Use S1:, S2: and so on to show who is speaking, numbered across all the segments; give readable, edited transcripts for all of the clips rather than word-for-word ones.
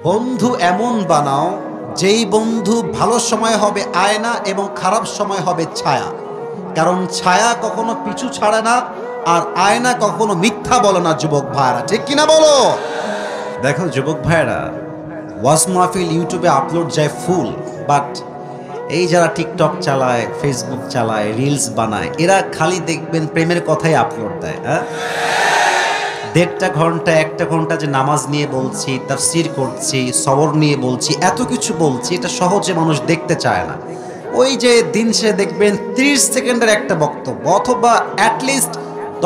S1: বন্ধু এমন বানাও যেই বন্ধু ভালো সময় হবে আয়না এবং খারাপ সময় হবে ছায়া। কারণ ছায়া কখনো পিছু ছাড়ে না, আর আয়না কখনো মিথ্যা বলে না। যুবক ভাইরা ঠিক কিনা বলো? দেখো যুবক ভাইরা, ওয়াজ মাহফিল ইউটিউবে আপলোড যায় ফুল, বাট এই যারা টিকটক চালায়, ফেসবুক চালায়, রিলস বানায়, এরা খালি দেখবেন প্রেমের কথাই আপলোড দেয়। হ্যাঁ, 1.5 ঘন্টা 1 ঘন্টা যে নামাজ নিয়ে বলছি, তাফসীর করছি, সবর নিয়ে বলছি, এত কিছু বলছি, এটা সহজে মানুষ দেখতে চায় না। ওই যে দিন সে দেখবেন 30 সেকেন্ডের একটা বক্তব্য, অথবা অ্যাটলিস্ট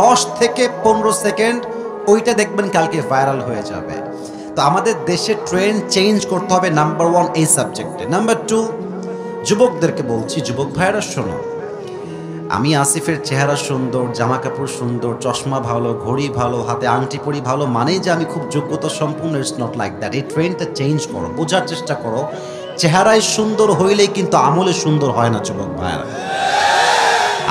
S1: 10 থেকে 15 সেকেন্ড, ওইটা দেখবেন কালকে ভাইরাল হয়ে যাবে। তো আমাদের দেশে ট্রেন্ড চেঞ্জ করতে হবে, নাম্বার 1 এই সাবজেক্টে। নাম্বার 2, যুবকদেরকে বলছি, যুবক ভাইরা শোনো, আমি আসিফের চেহারা সুন্দর, জামা কাপড় সুন্দর, চশমা ভালো, ঘড়ি ভালো, হাতে আংটি পরি ভালো মানেই যে আমি খুব যোগ্যতা সম্পূর্ণ, ইটস নট লাইক দ্যাট। এই ট্রেন্ডটা চেঞ্জ করো, বোঝার চেষ্টা করো। চেহারায় সুন্দর হইলেই কিন্তু আমলে সুন্দর হয় না যুবক ভাইরা।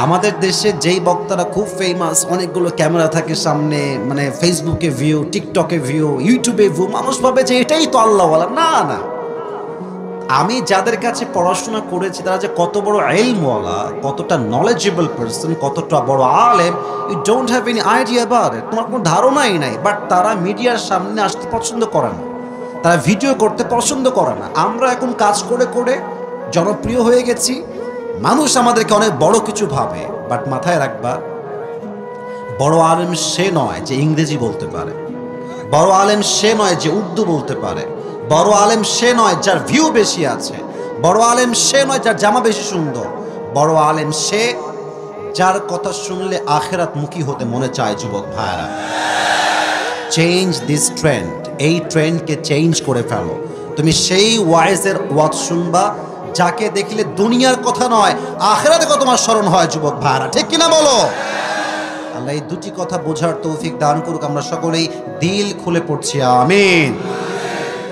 S1: আমাদের দেশে যেই বক্তারা খুব ফেমাস, অনেকগুলো ক্যামেরা থাকে সামনে, মানে ফেসবুকে ভিউ, টিকটকে ভিউ, ইউটিউবে ভিউ, মানুষ ভাবে যে এটাই তো আল্লাহওয়ালা। না না, আমি যাদের কাছে পড়াশোনা করেছি তারা যে কত বড় ইলমওয়ালা, কতটা নলেজেবল পারসন, কতটা বড় আলেম, you don't have any idea about it. তোমার কোনো ধারণাই নাই। বাট তারা মিডিয়ার সামনে আসতে পছন্দ করে না, তারা ভিডিও করতে পছন্দ করে না। আমরা এখন কাজ করে করে জনপ্রিয় হয়ে গেছি, মানুষ আমাদেরকে অনেক বড় কিছু ভাবে। বাট মাথায় রাখবা, বড় আলেম সে নয় যে ইংরেজি বলতে পারে, বড় আলেম সে নয় যে উর্দু বলতে পারে, বড় আলেম সে নয় যার ভিউ বেশি আছে, বড় আলেম সে নয় যার জামা বেশি সুন্দর। বড় আলেম সে যার কথা শুনলে আখেরাত মুখী হতে মনে চায়। যুবক ভাইরা, চেঞ্জ দিস ট্রেন্ড। এই ট্রেন্ডকে চেঞ্জ করে ফেলো। তুমি সেই ওয়াইজের ওয়াজ শুনবা যাকে দেখলে দুনিয়ার কথা নয়, আখেরাতে কথা তোমার স্মরণ হয়। যুবক ভাইরা ঠিক কিনা বলো? আল্লাহ এই দুটি কথা বোঝার তৌফিক দান করুক। আমরা সকলেই দিল খুলে পড়ছি আমিন।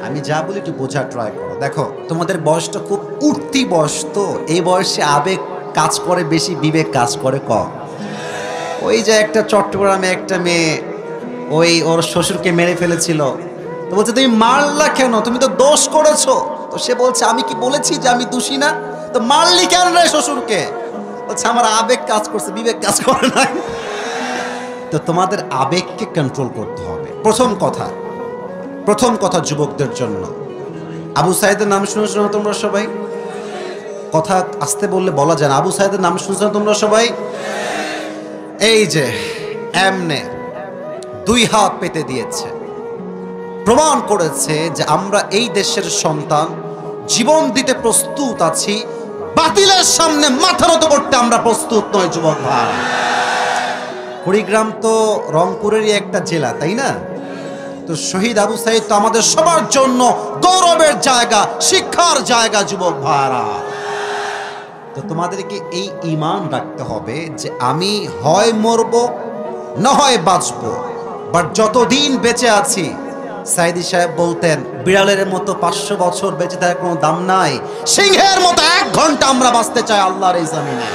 S1: আমি যা বলি একটু বোঝার ট্রাই করো। দেখো, তোমাদের বয়সটা খুব উঠতি বয়স, তো এই বয়সে আবেগ কাজ করে বেশি, বিবেক কাজ করে কম। ওই যে একটা চট্টগ্রামে একটা মেয়ে ওই ওর শ্বশুরকে মেরে ফেলেছিল, তো বলছে তুমি মারলা কেন, তুমি তো দোষ করেছো। তো সে বলছে আমি কি বলেছি যে আমি দোষী না, তো মারলি কেন রে শ্বশুরকে? বলছে আমার আবেগ কাজ করছে, বিবেক কাজ করে না। তো তোমাদের আবেগকে কন্ট্রোল করতে হবে। প্রথম কথা যুবকদের জন্য, আবু সাইদের নাম শুনেছো না তোমরা সবাই? কথা আসতে বললে বলা যায় না। আবু সাইদের নাম শুনেছো না তোমরা সবাই? এই যে এমনে 2 হাত পেতে দিয়েছে, প্রমাণ করেছে যে আমরা এই দেশের সন্তান, জীবন দিতে প্রস্তুত আছি, বাতিলের সামনে মাথা নত করতে আমরা প্রস্তুত নয়। যুবক ভাই, কুড়িগ্রাম তো রংপুরেরই একটা জেলা, তাই না? তো শহীদ আবু সাইদ তো আমাদের সবার জন্য গৌরবের জায়গা, শিক্ষার জায়গা। যুবক ভাইরা, তো তোমাদেরকে এই ঈমান রাখতে হবে যে আমি হয় মরব না হয় বাঁচব, বাট যতদিন বেঁচে আছি, সাইদি সাহেব বলতেন বিড়ালের মতো 500 বছর বেঁচে থাকার কোনো দাম নাই, সিংহের মতো 1 ঘন্টা আমরা বাঁচতে চাই আল্লাহর এই জমিনে।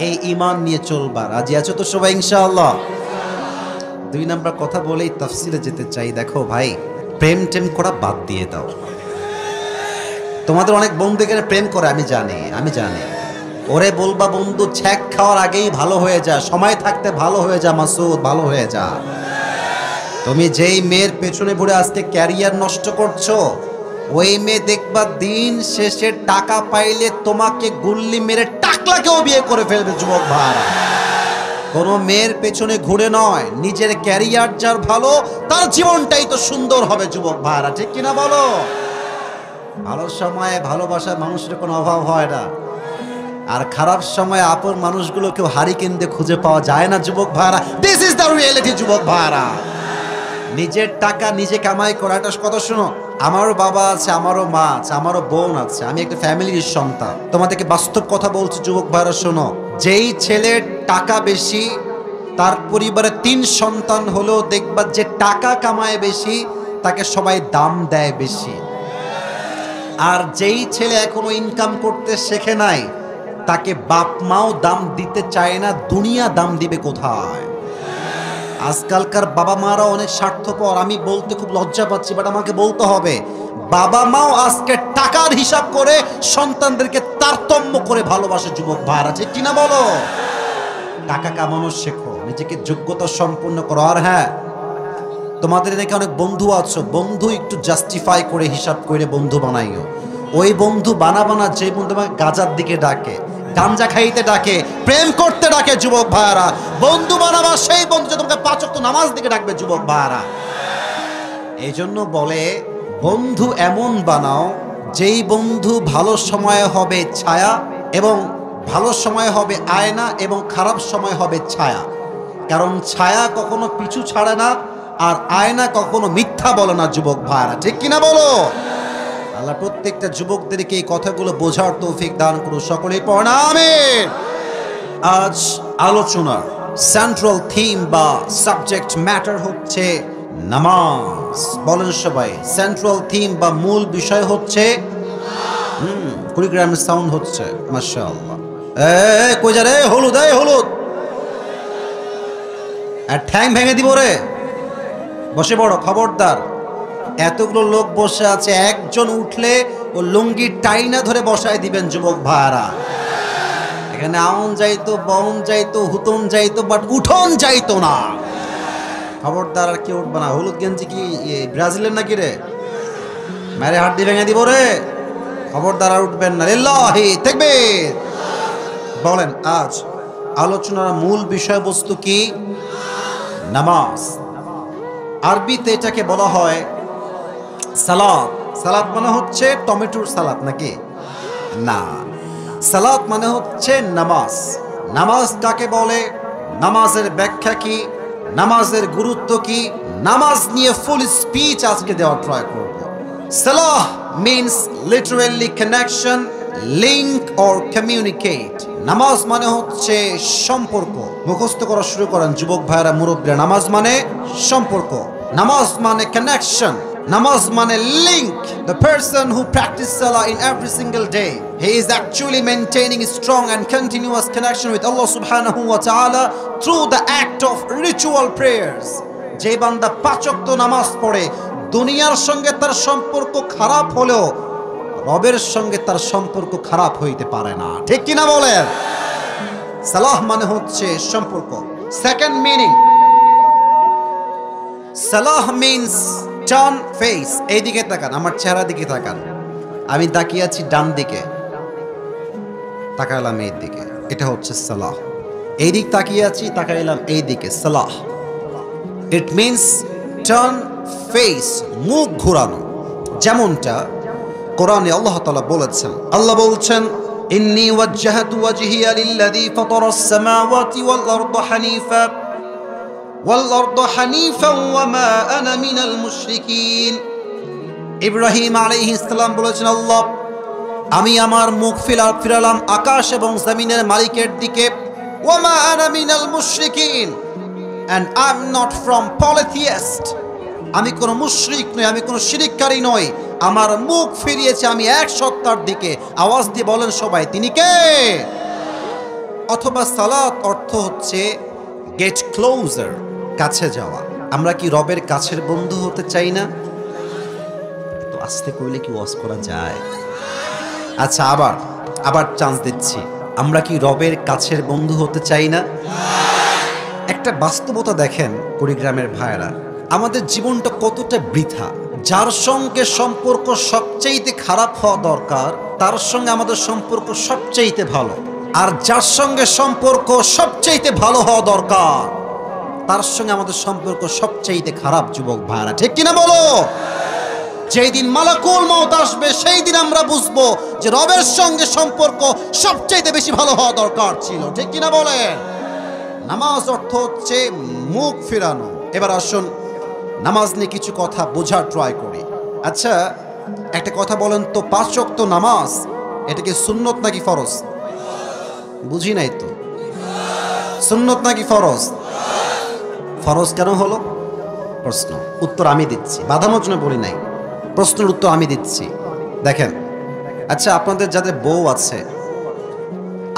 S1: এই ঈমান নিয়ে চলবা। রাজি আছো তো সবাই ইনশাআল্লাহ? 2 নাম্বার কথা বলেই তাফসিরে যেতে চাই। দেখো ভাই, প্রেম টেম করা বাদ দিয়ে দাও। তোমাদের অনেক বন্ধু এখানে প্রেম করে, আমি জানি। ওরে বলবা বন্ধু ছ্যাক খাওয়ার আগেই ভালো হয়ে যা, সময় থাকতে ভালো হয়ে যা মাসুদ, ভালো হয়ে যা। তুমি যেই মেয়ের পেছনে ঘুরে আজকে ক্যারিয়ার নষ্ট করছো, ওই মেয়ে দেখবা দিন শেষে টাকা পাইলে তোমাকে গুল্লি মেরে টাকলাকেও বিয়ে করে ফেলবে। যুবক ভাইরা, কোনো মেয়ের পেছনে ঘুরে নয়, নিজের ক্যারিয়ার যার ভালো, তার জীবনটাই তো সুন্দর হবে। যুবক ভাইরা ঠিক কিনা বলো? ভালো সময়ে ভালোবাসার মানুষের কোনো অভাব হয় না, আর খারাপ সময়ে আপন মানুষগুলো কেউ হারিকেন দিয়ে খুঁজে পাওয়া যায় না। যুবক ভাইরা, দিস ইজ দ্য রিয়েলিটি। যুবক ভাইরা, নিজের টাকা নিজে কামাই করা একটা কথা। শোনো, আমারও বাবা আছে, আমারও মা আছে, আমারও বোন আছে, আমি একটা ফ্যামিলির সন্তান। তোমাদেরকে বাস্তব কথা বলছি যুবক ভাইরা, শোনো, যেই ছেলের টাকা বেশি, তার পরিবারে 3 সন্তান হলেও দেখবা যে টাকা কামায় বেশি, তাকে সবাই দাম দেয় বেশি। আর যেই ছেলে এখনো ইনকাম করতে শেখে নাই, তাকে বাপ মাও দাম দিতে চায় না, দুনিয়া দাম দিবে কোথায়? আজকালকার বাবা মারা অনেক স্বার্থপর, আমি বলতে খুব লজ্জা পাচ্ছি, বাট আমাকে বলতে হবে। বাবা মাও আজকে টাকার হিসাব করে সন্তানদেরকে তারতম্য করে ভালোবাসে যুবক ভাইরা, ঠিক কিনা বলো? টাকা কামানো শেখো, নিজেকে যোগ্যতা সম্পূর্ণ করো। আর হ্যাঁ, তোমাদের এদিকে অনেক বন্ধু আছো, বন্ধু একটু জাস্টিফাই করে হিসাব করে বন্ধু বানাইও। ওই বন্ধু বানা যে বন্ধু তোমাকে গাজার দিকে ডাকে, গাঞ্জা খাইতে ডাকে, প্রেম করতে ডাকে যুবক ভাইয়ারা, বন্ধু বানাবা সেই বন্ধু যে তোমাকে 5 ওয়াক্ত নামাজ দিকে ডাকবে যুবক ভাইয়ারা। এই জন্য বলে বন্ধু এমন বানাও যেই বন্ধু ভালো সময়ে হবে ছায়া এবং ভালো সময় হবে আয়না এবং খারাপ সময় হবে ছায়া। কারণ ছায়া কখনো পিছু ছাড়ে না আর আয়না কখনো মিথ্যা বলে না যুবক ভাইরা, ঠিক কিনা বলো? আল্লাহ প্রত্যেকটা যুবকদেরকে এই কথাগুলো বোঝার তৌফিক দান করুন, সকলেই পড়েন আমিন। আজ আলোচনার সেন্ট্রাল থিম বা সাবজেক্ট ম্যাটার হচ্ছে নামাজ। বলেন সবাই, সেন্ট্রাল থিম বা মূল বিষয় হচ্ছে কুড়িগ্রামের সাউন্ড হচ্ছে, মাশাআল্লাহ। কই যা রে, হলুদ, হলুদ আর ঠ্যাং ভেঙে দিব রে, বসে পড়ো, খবরদার। এতগুলো লোক বসে আছে, একজন উঠলে ও লুঙ্গি টাইনা ধরে বসায় দিবেন যুবক ভাইরা। এখানে আউন যাইতো, বাউন যাইতো, হুতন যাইতো, বাট উঠন যাইতো না। খবরদার আর কেউ উঠবে না। হলুদ গেঞ্জি কি ব্রাজিলের নাকি রে? মেরে হাড্ডি ভেঙে দিব রে, খবরদার আর উঠবেন না। লিল্লাহি তাকবীর। বলেন আজ আলোচনার মূল বিষয়বস্তু কি? নামাজ। আরবিতে এটাকে বলা হয় সালাত। সালাত মানে হচ্ছে টমেটোর সালাত নাকি? না, সালাত মানে হচ্ছে নামাজ। নামাজ কাকে বলে, নামাজের ব্যাখ্যা কি, নামাজের গুরুত্ব কি, নামাজ নিয়ে ফুল স্পিচ আজকে দেওয়ার ট্রাই করব। সালাহ means literally connection, link or communicate. নামাজ মানে হচ্ছে সম্পর্ক। মুখস্থ করা শুরু করেন যুবক ভাইরা, মুরব্বীরা। নামাজ মানে সম্পর্ক, নামাজ মানে কানেকশন, নামাজ মানে link. The person who practices salah in every single day, he is actually maintaining a strong and continuous connection with Allah subhanahu wa ta'ala through the act of ritual prayers. যে বান্দা 5 ওয়াক্ত নামাজ পড়ে, দুনিয়ার সঙ্গে তার সম্পর্ক খারাপ হলেও রবের সঙ্গে তার সম্পর্ক খারাপ হইতে পারে না, ঠিক কিনা বলেন? সালাহ মানে হচ্ছে সম্পর্ক। সেকেন্ড মিনিং, সালাহ মিন্স টার্ন ফেস। এইদিকে তাকান, আমার চেহারা দিকে তাকান। আমি তাকিয়ে আছি ডান দিকে, তাকাইলাম এই দিকে, এটা হচ্ছে সালাহ। এই দিক তাকিয়ে আছি, তাকাইলাম এই দিকে, সালাহ। ইট মিন্স টার্ন ফেস, মুখ ঘোরানো। যেমনটা কোরআনে আল্লাহ তাআলা বলেছেন, আল্লাহ বলছেন ইন্নী ওয়াজ্জাহতু ওয়াজহিয়া লিল্লাযী ফাতারাস সামাওয়াতি ওয়াল আরদা হানিফান ওয়া মা আনা মিনাল মুশরিকিন। ইব্রাহিম আলাইহিস সালাম বলেছেন, আল্লাহ আমি আমার মুখ ফিরালাম আকাশ এবং জমিনের মালিকের দিকে, ওয়া মা আনা মিনাল মুশরিকিন, and I'm not from polytheist। আমি কোনো মুশরিক নই, আমি কোনো শিরিককারী নই। আমার মুখ ফিরিয়েছে আমি এক সত্তার দিকে। আওয়াজ দিয়ে বলেন সবাই, তিনি কে? অথবা সালাত অর্থ হচ্ছে গেট ক্লোজার, কাছে যাওয়া। আমরা কি রবের কাছের বন্ধু হতে চাই না? তো আস্তে কইলে কি ওয়াজ করা যায়? আচ্ছা, আবার চান্স দিচ্ছি, আমরা কি রবের কাছের বন্ধু হতে চাই না? একটা বাস্তবতা দেখেন কুড়িগ্রামের ভাইরা, আমাদের জীবনটা কতটা বৃথা। যার সঙ্গে সম্পর্ক সবচেয়ে খারাপ হওয়া দরকার, তার সঙ্গে আমাদের সম্পর্ক সবচেয়ে ভালো। আর যার সঙ্গে সম্পর্ক সবচেয়ে ভালো হওয়া দরকার, তার সঙ্গে আমাদের সম্পর্ক সবচেয়ে খারাপ যুবক ভাইরা, ঠিক কিনা বলো? যেই দিন মালাকুল মউত আসবে, সেই দিন আমরা বুঝবো যে রবের সঙ্গে সম্পর্ক সবচেয়ে বেশি ভালো হওয়া দরকার ছিল, ঠিক কিনা বলেন? নামাজ অর্থ হচ্ছে মুখ ফিরানো। এবার আসুন নামাজ নিয়ে কিছু কথা বোঝার ট্রাই করি। আচ্ছা, একটা কথা বলেন তো, 5 ওয়াক্ত নামাজ এটা কি সুন্নত নাকি ফরজ? বুঝি নাই তো, সুন্নত নাকি ফরজ? ফরজ কেন হলো? প্রশ্ন, উত্তর আমি দিচ্ছি, বাধামোচনে বলি নাই, প্রশ্নের উত্তর আমি দিচ্ছি। দেখেন, আচ্ছা আপনাদের যাদের বউ আছে,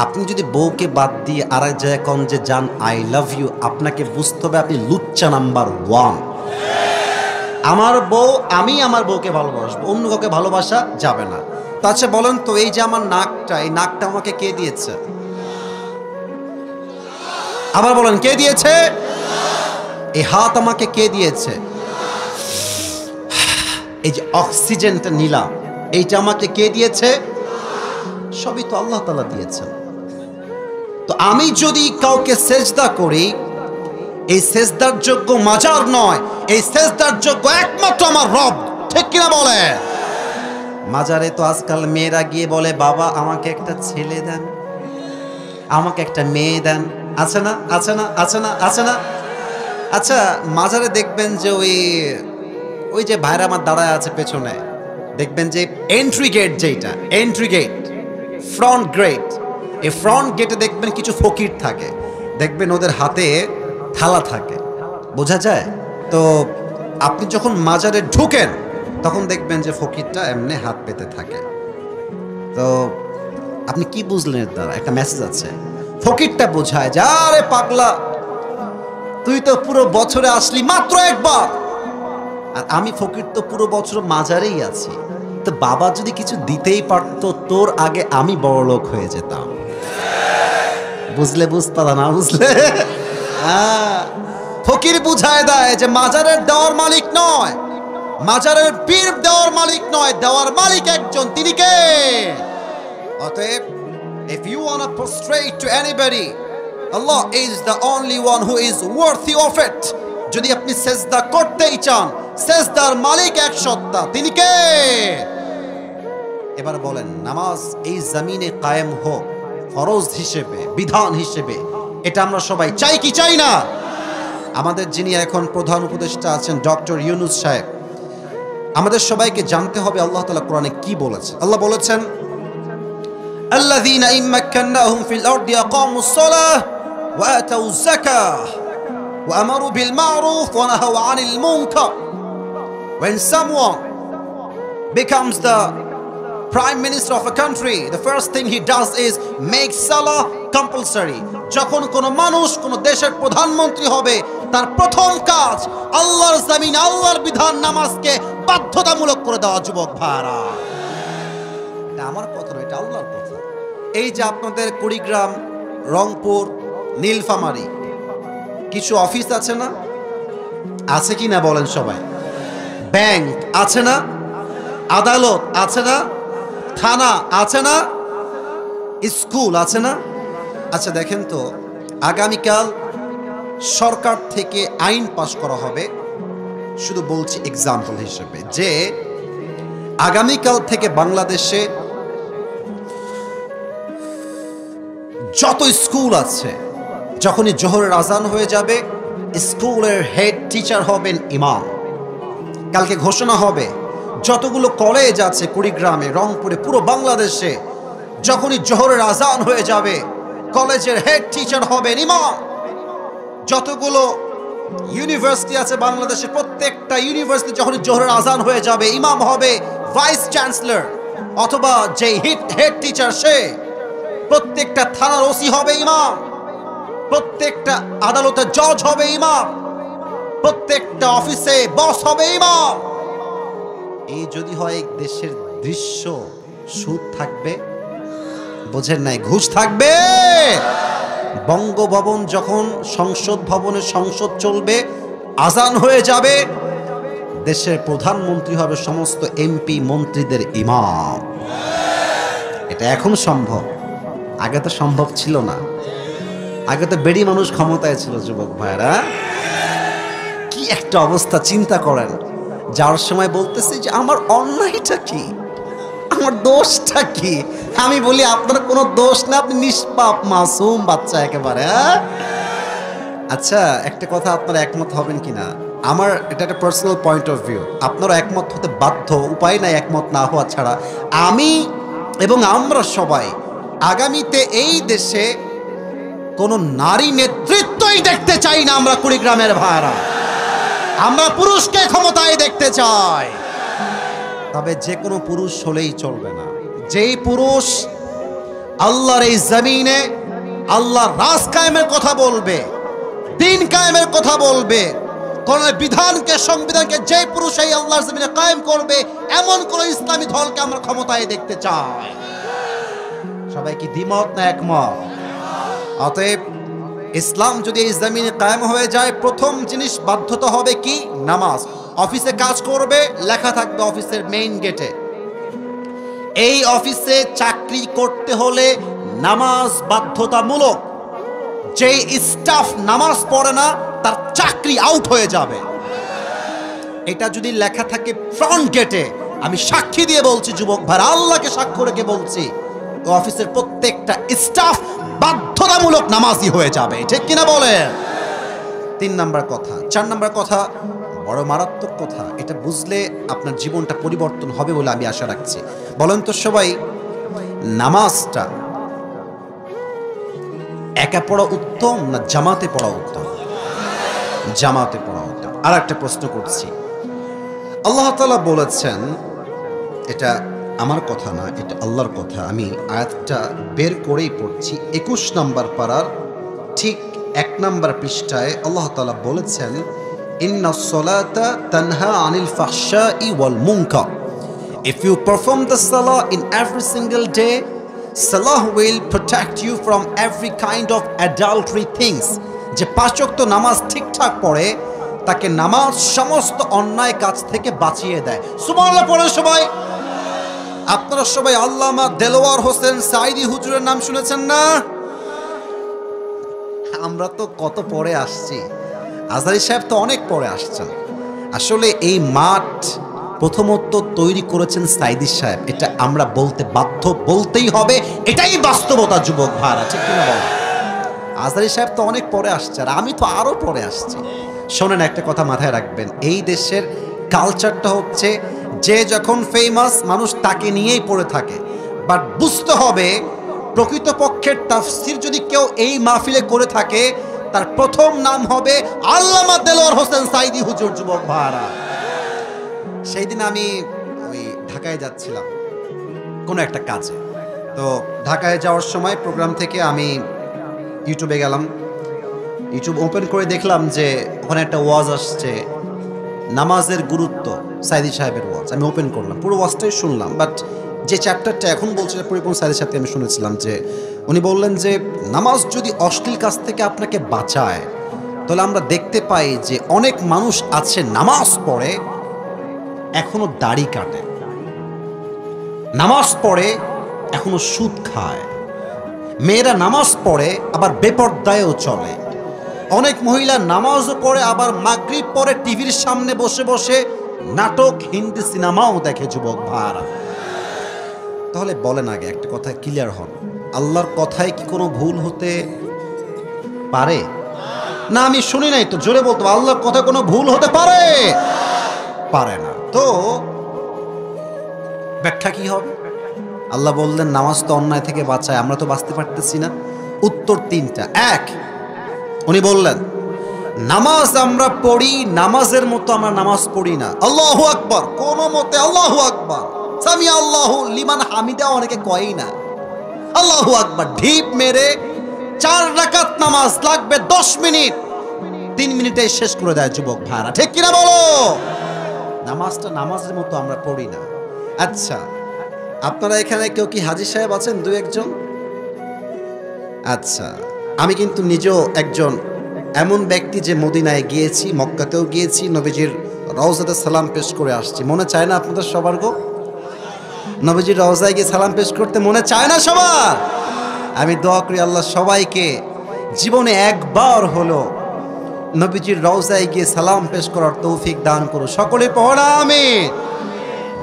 S1: আপনি যদি বউকে বাদ দিয়ে আরেক জায়গায় কন যে জান আই লাভ ইউ, আপনাকে বুঝতে হবে আপনি লুচ্চা নাম্বার 1। আমার বউ, আমি আমার বউকে ভালোবাসবো, অন্য কাউকে ভালোবাসা যাবে না। তো আচ্ছা বলেন তো, এই যে আমার নাকটা, এই নাকটা আমাকে কে দিয়েছে? আবার বলেন, কে দিয়েছে? এই হাত আমাকে কে দিয়েছে? এই যে অক্সিজেনটা নিলাম, এইটা আমাকে কে দিয়েছে? সবই তো আল্লাহ তাআলা দিয়েছেন। তো আমি যদি কাউকে সেজদা করি, এই সেজদার যোগ্য মাজার নয়, এই সেজদার যোগ্য একমাত্র আমার রব। ঠিক কিনা বলে? মাজারে তো আজকাল মেয়েরা গিয়ে বলে, বাবা আমাকে একটা ছেলে দেন, আমাকে একটা মেয়ে দেন। আছে না, আছে না, আছে না, আছে না? আচ্ছা, মাজারে দেখবেন যে ওই যে ভাইরা আমার দাঁড়ায় আছে পেছনে, দেখবেন যে এন্ট্রি গেট, যেটা এন্ট্রি গেট, ফ্রন্ট গেট, এই ফ্রন্ট গেটে দেখবেন কিছু ফকির থাকে, দেখবেন ওদের হাতে থালা থাকে, বোঝা যায়। তো আপনি যখন মাজারে ঢুকেন তখন দেখবেন যে ফকিরটা এমনি হাত পেতে থাকে। তো আপনি কি বুঝলেন? এর দ্বারা একটা মেসেজ আছে। ফকিরটা বোঝায় যে আরে পাগলা, তুই তো পুরো বছরে আসলি মাত্র একবার, আর আমি ফকির তো পুরো বছর মাজারেই আছি। তো বাবা যদি কিছু দিতেই পারতো, তোর আগে আমি বড়লোক হয়ে যেতাম। বুঝলে? বুঝপালা না বুঝলে? ফকির বুঝায় দেয় যে মাজারের দেওয়ার মালিক নয়, মাজারের পীর দেওয়ার মালিক নয়, দেওয়ার মালিক একজন, তিনি কে? অতএব if you want to prostrate to anybody, Allah is the only one who is worthy of it. যদি আপনি সেজদা করতেই চান, সেজদার মালিক এক সত্তা, তিনি কে? এবার বলেন, নামাজ এই জমিনে কায়েম হোক ফরজ হিসেবে, বিধান হিসেবে, এটা আমরা সবাই চাই কি চাই না? আমাদের যিনি এখন প্রধান উপদেষ্টা আছেন ডক্টর ইউনূস সাহেব, আমাদের সবাইকে জানতে হবে আল্লাহ তাআলা কোরআনে কি বলেছেন। আল্লাহ বলেছেন, আল্লাযীনা ইম্মাক্কান্নাহুম ফিল আরদি আকামুস সালাহ ওয়া আতাউয যাকাহ ওয়া আমারু বিল মা'রুফ ওয়া নাহাউ আনিল মুনকার। When someone becomes the prime minister of a country, the first thing he does is make salah compulsory. যখন কোন মানুষ কোন দেশের প্রধানমন্ত্রী হবে, তার প্রথম কাজ আল্লাহর জমিনে আল্লাহর বিধান নামাজকে বাধ্যতামূলক করে দেওয়া। যুবক ভাইরা, এটা আমার কথা নয়, এটা আল্লাহর কথা। এই যে আপনাদের কুড়িগ্রাম, রংপুর, নীলফামারী কিছু অফিস আছে না? আছে কি না বলেন সবাই? ব্যাংক আছে না? আদালত আছে না? থানা আছে না? স্কুল আছে না? আচ্ছা দেখেন তো, আগামীকাল সরকার থেকে আইন পাশ করা হবে, শুধু বলছি এক্সাম্পল হিসেবে, যে আগামীকাল থেকে বাংলাদেশে যত স্কুল আছে, যখনই জোহরের আজান হয়ে যাবে, স্কুলের হেড টিচার হবেন ইমাম। কালকে ঘোষণা হবে যতগুলো কলেজ আছে কুড়িগ্রামে, রংপুরে, পুরো বাংলাদেশে, যখনই জোহরের আজান হয়ে যাবে, কলেজের হেড টিচার হবেন ইমাম। যতগুলো ইউনিভার্সিটি আছে বাংলাদেশে, প্রত্যেকটা ইউনিভার্সিটি যখনই জোহরের আজান হয়ে যাবে, ইমাম হবে ভাইস চ্যান্সেলর অথবা যে হেড টিচার, সে। প্রত্যেকটা থানার ওসি হবে ইমাম, প্রত্যেকটা আদালতের জজ হবে ইমাম, প্রত্যেকটা অফিসে বস হবে ইমাম। এই যদি হয় দেশের দৃশ্য, সুদ থাকবে? বোঝেন নাই? ঘুষ থাকবে। বঙ্গভবন যখন সংসদ ভবনে সংসদ চলবে, আজান হয়ে যাবে, দেশের প্রধানমন্ত্রী হবে সমস্ত এমপি মন্ত্রীদের ইমাম। এটা এখন সম্ভব, আগে তো সম্ভব ছিল না। আগে তো বেড়ি মানুষ ক্ষমতায় ছিল। যুবক ভাইরা, কি একটা অবস্থা চিন্তা করেন। যার সময় বলতেছি যে আমার অন্যায়টা কি, আমার দোষটা কি, আমি বলি আপনার কোনো দোষ না, আপনি নিষ্পাপ মাসুম বাচ্চা একেবারে। আচ্ছা, একটা কথা আপনারা একমত হবেন কিনা, আমার এটা একটা পার্সোনাল পয়েন্ট অফ ভিউ, আপনারা একমত হতে বাধ্য, উপায় নাই একমত না হওয়া ছাড়া। আমি এবং আমরা সবাই আগামীতে এই দেশে কোনো নারী নেতৃত্বই দেখতে চাই না। আমরা কুড়িগ্রামের ভাইরা, আমরা পুরুষকে ক্ষমতায় দেখতে চাই। তবে যে কোনো পুরুষ হলেই চলবে না। যেই পুরুষ আল্লাহর এই জমিনে আল্লাহর রাজ কায়েমের কথা বলবে, দিন কায়েমের কথা বলবে, কোরআনের বিধানকে, সংবিধানকে যে পুরুষ এই আল্লাহর জমিনে কায়েম করবে, এমন কোন ইসলামী দলকে আমরা ক্ষমতায় দেখতে চাই। সবাই কি দ্বিমত না একমত? অতএব ইসলাম যদি এই জমিনে কায়েম হয়ে যায়, প্রথম জিনিস বাধ্যতা হবে কি? নামাজ। অফিসে কাজ করবে, লেখা থাকবে অফিসের মেইন গেটে, এই অফিসে চাকরি করতে হলে নামাজ বাধ্যতামূলক। যে স্টাফ নামাজ পড়ে না তার চাকরি আউট হয়ে যাবে। এটা যদি লেখা থাকে ফ্রন্ট গেটে, আমি সাক্ষী দিয়ে বলছি যুবক ভাই, আল্লাহকে সাক্ষ্য রেখে বলছি, অফিসের প্রত্যেকটা স্টাফ বাধ্যতামূলক নামাজি হয়ে যাবে। ঠিক কিনা বলেন? 3 নাম্বার কথা। 4 নাম্বার কথা বড় মারাত্মক কথা, এটা বুঝলে আপনার জীবনটা পরিবর্তন হবে বলে আমি আশা রাখছি। বলেন তো সবাই, নামাজটা একা পড়া উত্তম না জামাতে পড়া উত্তম? জামাতে পড়া উত্তম। আর একটা প্রশ্ন করছি, আল্লাহ তাআলা বলেছেন, এটা আমার কথা না, এটা আল্লাহর কথা, আমি আয়াতটা বের করেই পড়ছি। 21 নম্বর পারার ঠিক 1 নম্বর পৃষ্ঠায় আল্লাহ তাআলা বলেছেন, ইন্নাস সালাতা তানহা আনিল ফাহশাই ওয়াল মুনকার। If you perform the salah in every single day, salah will protect you from every kind of adultery things. যে 5 ওয়াক্ত নামাজ ঠিকঠাক পড়ে, তাকে নামাজ সমস্ত অন্যায় কাজ থেকে বাঁচিয়ে দেয়। সুবহানাল্লাহ পড়ে সবাই। আপনারা সবাই আল্লামা দেলোয়ার হোসেন সাঈদী হুজুরের নাম শুনেছেন না? আমরা তো কত পরে আসছি, আজহারী সাহেব তো অনেক পরে আসছেন। আসলে এই মাঠ প্রথমত তৈরি করেছেন সাঈদী সাহেব, এটা আমরা বলতে বাধ্য, বলতেই হবে, এটাই বাস্তবতা যুবক ভাইরা। ঠিক কিনা বলেন? আজহারী সাহেব তো অনেক পরে আসছে, আর আমি তো আরো পরে আসছি। শোনেন, একটা কথা মাথায় রাখবেন, এই দেশের কালচারটা হচ্ছে যে যখন ফেমাস মানুষ তাকে নিয়েই পড়ে থাকে। বাট বুঝতে হবে, প্রকৃতপক্ষের তাফসীর যদি কেউ এই মাহফিলে করে থাকে, তার প্রথম নাম হবে আল্লামা দেলোয়ার হোসেন সাঈদী হুজুর। যুবক ভাইরা, সেই দিন আমি ওই ঢাকায় যাচ্ছিলাম কোনো একটা কাজে, তো ঢাকায় যাওয়ার সময় প্রোগ্রাম থেকে আমি ইউটিউবে গেলাম, ইউটিউব ওপেন করে দেখলাম যে ওখানে একটা ওয়াজ আসছে, নামাজের গুরুত্ব, সাঈদী সাহেবের ওয়াজ। আমি ওপেন করলাম, পুরো ওয়াজটাই শুনলাম, বাট যে চ্যাপ্টারটা এখন বলছে পরিপূর্ণ সাঈদীর সাথে আমি শুনেছিলাম যে উনি বললেন যে নামাজ যদি অশ্লীল কাজ থেকে আপনাকে বাঁচায়, তাহলে আমরা দেখতে পাই যে অনেক মানুষ আছে নামাজ পড়ে এখনো দাড়ি কাটে, নামাজ পড়ে এখনো সুদ খায়, মেয়েরা নামাজ পড়ে আবার বেপরদায়ও চলে, অনেক মহিলা নামাজও পড়ে আবার মাগরিব পরে টিভির সামনে বসে বসে নাটক, হিন্দি সিনেমাও দেখে। যুবক ভাইরা, তাহলে বলেন আগে একটা কথা ক্লিয়ার হন, আল্লাহর কথায় কি কোনো ভুল হতে পারে? না, আমি শুনি নাই তো, জোরে বলতো, আল্লাহর কথা কোনো ভুল হতে পারে? পারে না। তো ব্যাখ্যা কি হবে? আল্লাহ বললেন নামাজ তো অন্যায় থেকে বাঁচায়, আমরা তো বাঁচতে পারতেছি না। উত্তর 3টা। 1, উনি বললেন নামাজ আমরা পড়ি, নামাজের মতো আমরা নামাজ পড়ি না। আল্লাহু আকবার কোন মতে, আল্লাহু আকবার সামি আল্লাহু লিমান হামিদা অনেকে কয়ই না। আল্লাহু আকবার ঢিপ মেরে 4 রাকাত নামাজ লাগবে 10 মিনিট, 3 মিনিটে শেষ করে দেয়। যুবক ভাইরা, ঠিক কিনা বলো? নামাজটা নামাজের মতো আমরা পড়ি না। আচ্ছা, আপনারা এখানে কেউ কি হাজী সাহেব আছেন? 2-1 জন? আচ্ছা, আমি কিন্তু নিজেও একজন এমন ব্যক্তি যে মদিনায় গিয়েছি, মক্কাতেও গিয়েছি, নবীজির রওজাতে সালাম পেশ করে আসছি। মনে চায় না আপনাদের সবার গো? নবীজির রওজায় গিয়ে সালাম পেশ করতে মনে চায় না সবার? আমি দোয়া করি আল্লাহ সবাইকে জীবনে একবার হলো নবীজির রওজায় গিয়ে সালাম পেশ করার তৌফিক দান করুন। সকলে পড়া আমিন।